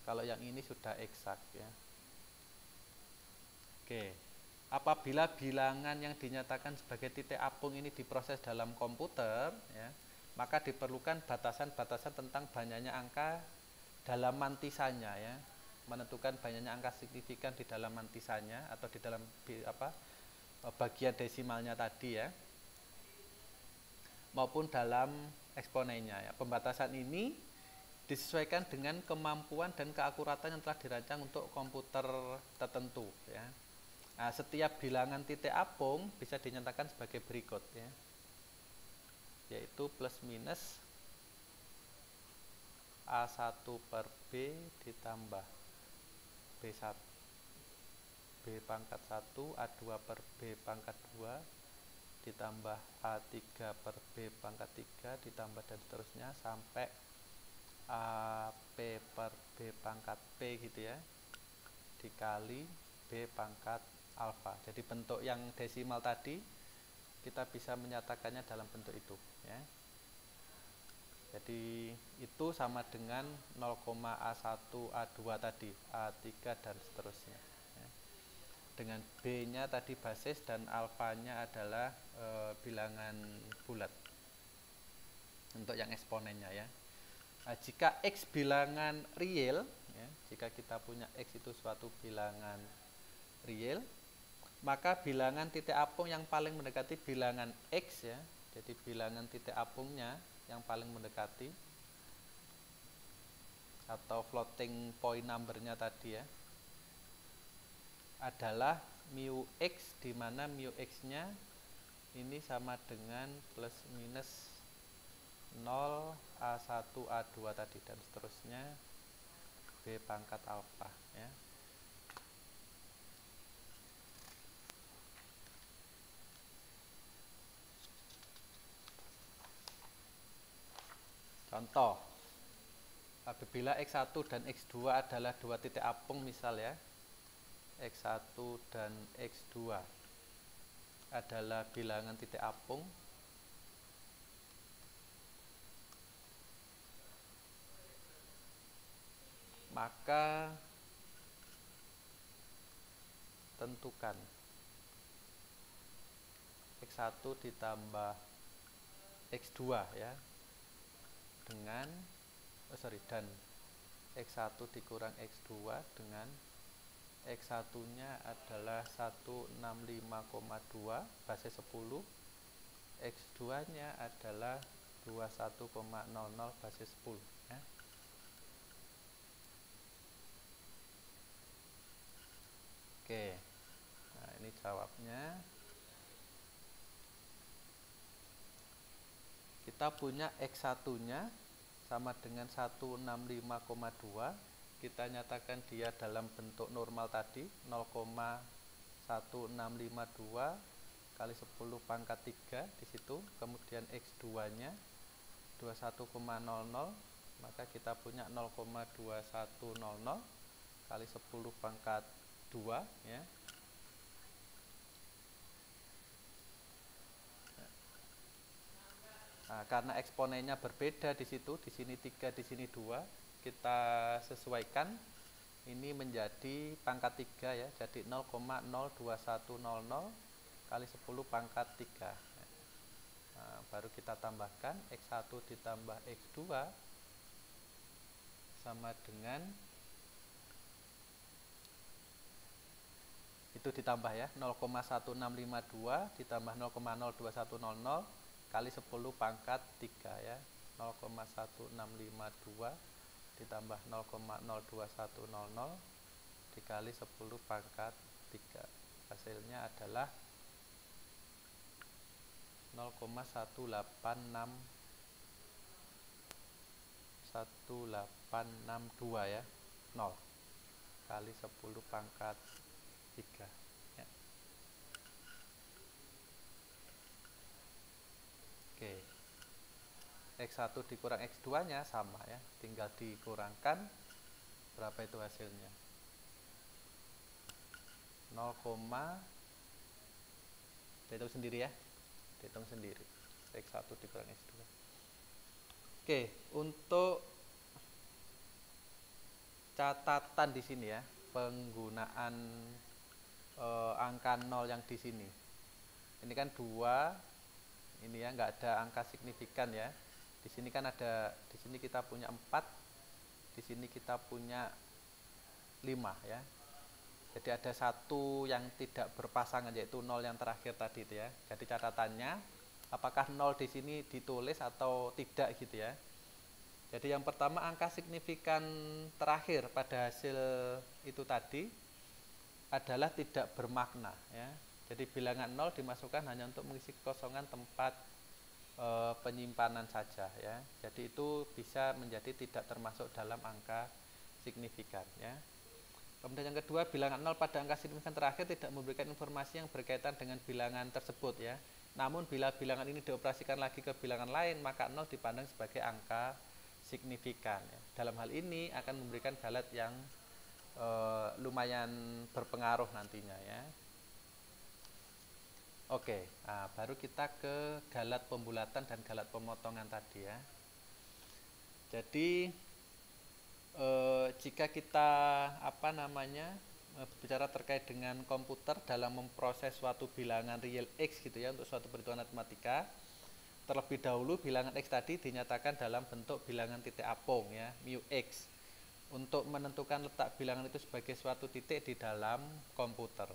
Kalau yang ini sudah eksak ya. Oke. Apabila bilangan yang dinyatakan sebagai titik apung ini diproses dalam komputer ya, maka diperlukan batasan-batasan tentang banyaknya angka dalam mantisanya ya. Menentukan banyaknya angka signifikan di dalam mantisanya atau di dalam bagian desimalnya tadi ya, maupun dalam eksponennya ya. Pembatasan ini disesuaikan dengan kemampuan dan keakuratan yang telah dirancang untuk komputer tertentu ya. Nah, setiap bilangan titik apung bisa dinyatakan sebagai berikut ya, yaitu plus minus A1 per B ditambah B1 B pangkat 1 A2 per B pangkat 2 ditambah A3 per B pangkat 3 ditambah dan seterusnya sampai AP per B pangkat P gitu ya, dikali B pangkat alfa. Jadi bentuk yang desimal tadi kita bisa menyatakannya dalam bentuk itu ya. Jadi itu sama dengan 0,A1 A2 tadi, A3 dan seterusnya ya. Dengan B-nya tadi basis dan alfanya adalah bilangan bulat untuk yang eksponennya ya. Nah, jika X bilangan real ya, jika kita punya X itu suatu bilangan real, maka bilangan titik apung yang paling mendekati bilangan X ya, jadi bilangan titik apungnya yang paling mendekati atau floating point numbernya tadi ya, adalah mu X, di mana mu X-nya ini sama dengan plus minus 0 A1 A2 tadi dan seterusnya B pangkat alfa ya. Contoh, apabila X1 dan X2 adalah dua titik apung misal ya, X1 dan X2 adalah bilangan titik apung, maka tentukan X1 ditambah X2 ya dengan dan X1 dikurang X2 dengan X1 nya adalah 165,2 basis 10, X2 nya adalah 21,00 basis 10 ya. Oke, nah ini jawabnya. Kita punya X1 nya sama dengan 165,2, kita nyatakan dia dalam bentuk normal tadi 0,1652 kali 10 pangkat 3 di situ, kemudian X2 nya 21,00, maka kita punya 0,2100 kali 10 pangkat 2 ya. Nah, karena eksponennya berbeda di situ, di sini 3, di sini 2, kita sesuaikan ini menjadi pangkat 3 ya, jadi 0,02100 kali 10 pangkat 3. Nah, baru kita tambahkan X1 ditambah X2 sama dengan itu ditambah ya, 0,1652 ditambah 0,02100 kali 10 pangkat 3 ya, 0,1652 ditambah 0,02100 dikali 10 pangkat 3, hasilnya adalah 0,1862 ya, 0 kali 10 pangkat 3 ya. Oke, X1 dikurang X2 nya sama ya, tinggal dikurangkan berapa itu hasilnya, 0, dihitung sendiri ya, dihitung sendiri X1 dikurang X2. Oke, untuk catatan di sini ya, penggunaan angka 0 yang di sini, ini kan 2 ini ya, nggak ada angka signifikan ya. Di sini kan ada, di sini kita punya 4, di sini kita punya 5 ya. Jadi ada satu yang tidak berpasangan, yaitu 0 yang terakhir tadi itu ya. Jadi catatannya, apakah 0 di sini ditulis atau tidak gitu ya. Jadi yang pertama, angka signifikan terakhir pada hasil itu tadi adalah tidak bermakna ya. Jadi bilangan 0 dimasukkan hanya untuk mengisi kekosongan tempat penyimpanan saja ya. Jadi itu bisa menjadi tidak termasuk dalam angka signifikan ya. Kemudian yang kedua, bilangan 0 pada angka signifikan terakhir tidak memberikan informasi yang berkaitan dengan bilangan tersebut ya. Namun bila bilangan ini dioperasikan lagi ke bilangan lain, maka 0 dipandang sebagai angka signifikan ya. Dalam hal ini akan memberikan galat yang lumayan berpengaruh nantinya ya. Oke, nah baru kita ke galat pembulatan dan galat pemotongan tadi ya. Jadi jika kita bicara terkait dengan komputer dalam memproses suatu bilangan real X gitu ya, untuk suatu perhitungan matematika, terlebih dahulu bilangan X tadi dinyatakan dalam bentuk bilangan titik apung ya, mu X, untuk menentukan letak bilangan itu sebagai suatu titik di dalam komputer.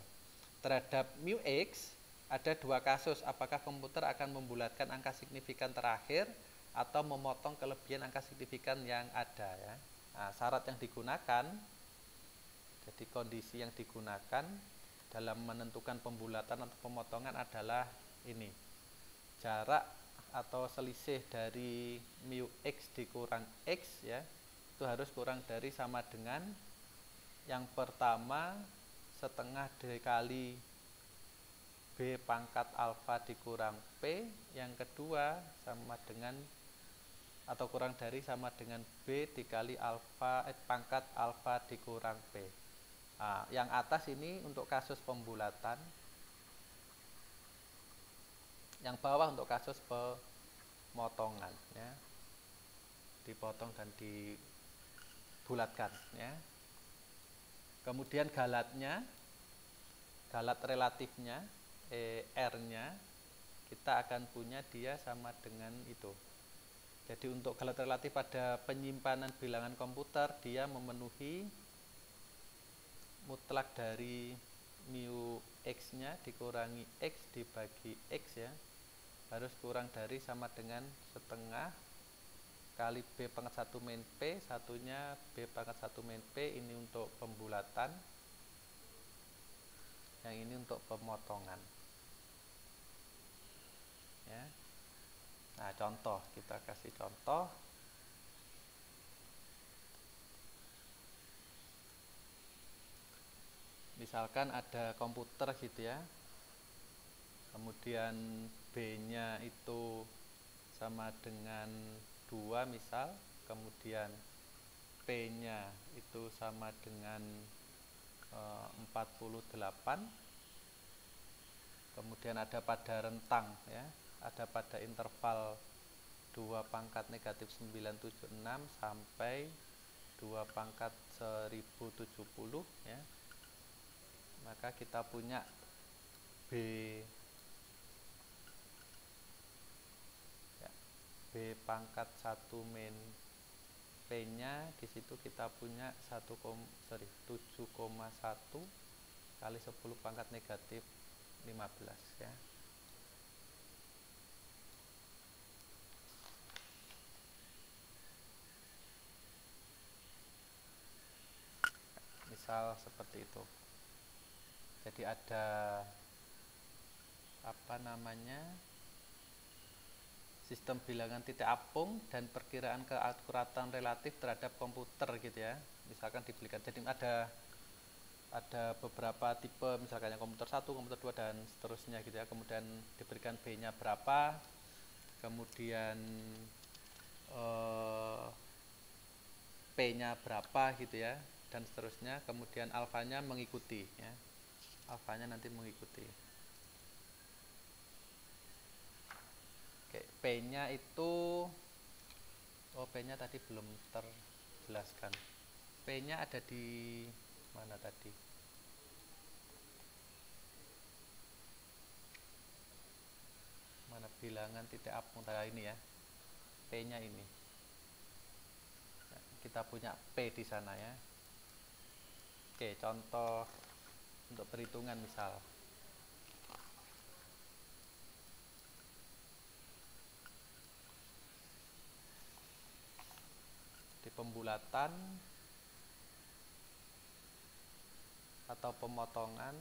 Terhadap mu X ada dua kasus, apakah komputer akan membulatkan angka signifikan terakhir atau memotong kelebihan angka signifikan yang ada ya. Nah, syarat yang digunakan, jadi kondisi yang digunakan dalam menentukan pembulatan atau pemotongan adalah ini, jarak atau selisih dari mu X dikurang X ya, itu harus kurang dari sama dengan yang pertama setengah dikali B pangkat alfa dikurang P, yang kedua sama dengan atau kurang dari sama dengan B dikali alfa pangkat alfa dikurang P. Nah, yang atas ini untuk kasus pembulatan, yang bawah untuk kasus pemotongan ya, dipotong dan dibulatkan ya. Kemudian galatnya, galat relatifnya R-nya kita akan punya dia sama dengan itu. Jadi untuk galat relatif pada penyimpanan bilangan komputer, dia memenuhi mutlak dari mu X-nya dikurangi X dibagi X ya, harus kurang dari sama dengan setengah kali B pangkat 1 min P, satunya B pangkat 1 min P, ini untuk pembulatan, yang ini untuk pemotongan ya. Nah, contoh, kita kasih contoh. Misalkan ada komputer gitu ya, kemudian B-nya itu sama dengan 2 misal, kemudian P-nya itu sama dengan 48, kemudian ada pada rentang ya, ada pada interval 2 pangkat negatif 976 sampai 2 pangkat 1070 ya. Maka kita punya B ya, B pangkat 1 min P-nya di situ kita punya 7,1 kali 10 pangkat negatif 15 ya. Misal seperti itu. Jadi ada sistem bilangan titik apung dan perkiraan keakuratan relatif terhadap komputer gitu ya. Misalkan dibelikan. Jadi ada beberapa tipe, misalkan komputer 1, komputer 2 dan seterusnya gitu ya. Kemudian diberikan B-nya berapa, kemudian P-nya berapa gitu ya, dan seterusnya. Kemudian alfanya mengikuti ya. Alfanya nanti mengikuti. Oke, P-nya itu P-nya tadi belum terjelaskan. P-nya ada di mana tadi? Mana bilangan titik apung tadi ini ya. P-nya ini. Nah, kita punya P di sana ya. Oke, contoh untuk perhitungan misal. Di pembulatan atau pemotongan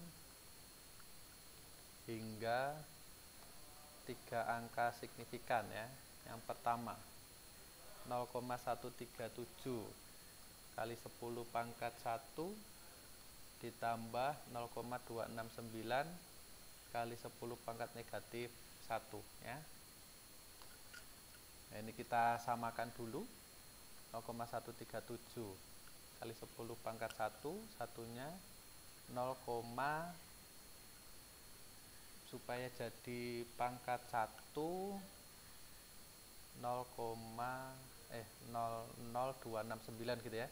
hingga 3 angka signifikan ya. Yang pertama 0,137 kali 10 pangkat 1 ditambah 0,269 kali 10 pangkat negatif 1 ya. Nah, ini kita samakan dulu. 0,137 kali 10 pangkat 1, satunya 0, supaya jadi pangkat 1 0,269 gitu ya,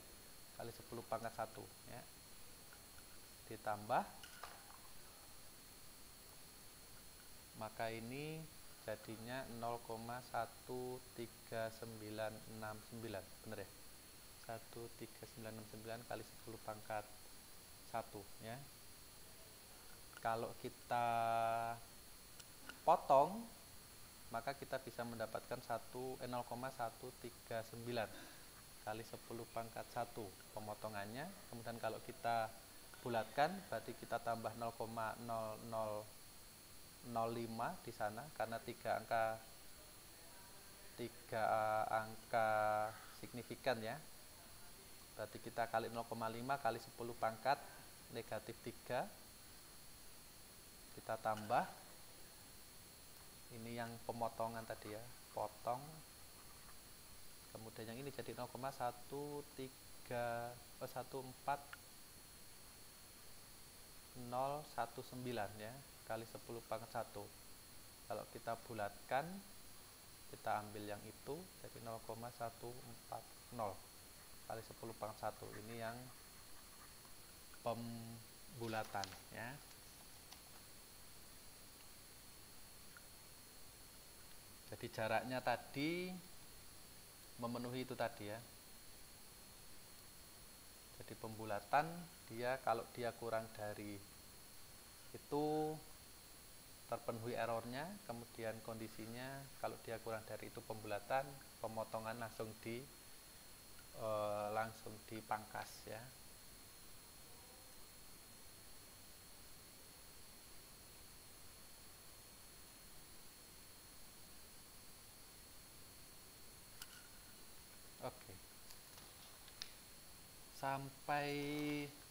kali 10 pangkat 1 ya, ditambah, maka ini jadinya 0,13969, bener ya, 13969 kali 10 pangkat 1 ya. Kalau kita potong, maka kita bisa mendapatkan 0,139 kali 10 pangkat 1 pemotongannya. Kemudian kalau kita bulatkan, berarti kita tambah 0,0005 di sana, karena 3 angka signifikan ya. Berarti kita kali 0,5 kali 10 pangkat negatif 3, kita tambah ini yang pemotongan tadi ya, potong, kemudian yang ini jadi 0,14019 ya, kali 10 pangkat 1. Kalau kita bulatkan, kita ambil yang itu, jadi 0,140 kali 10 pangkat 1. Ini yang pembulatan ya. Jadi jaraknya tadi memenuhi itu tadi ya. Jadi pembulatan dia, kalau dia kurang dari itu terpenuhi errornya. Kemudian kondisinya kalau dia kurang dari itu pembulatan, pemotongan langsung dipangkas ya. Oke. Sampai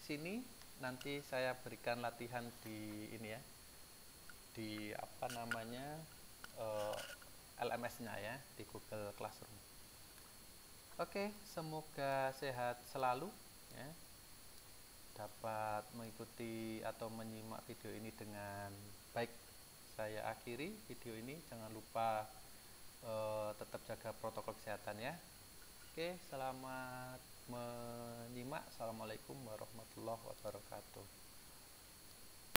sini nanti saya berikan latihan di ini ya, di apa namanya, LMS-nya ya, di Google Classroom. Oke, semoga sehat selalu ya, dapat mengikuti atau menyimak video ini dengan baik. Saya akhiri video ini, jangan lupa tetap jaga protokol kesehatan ya. Oke, selamat menyimak. Assalamualaikum warahmatullahi wabarakatuh.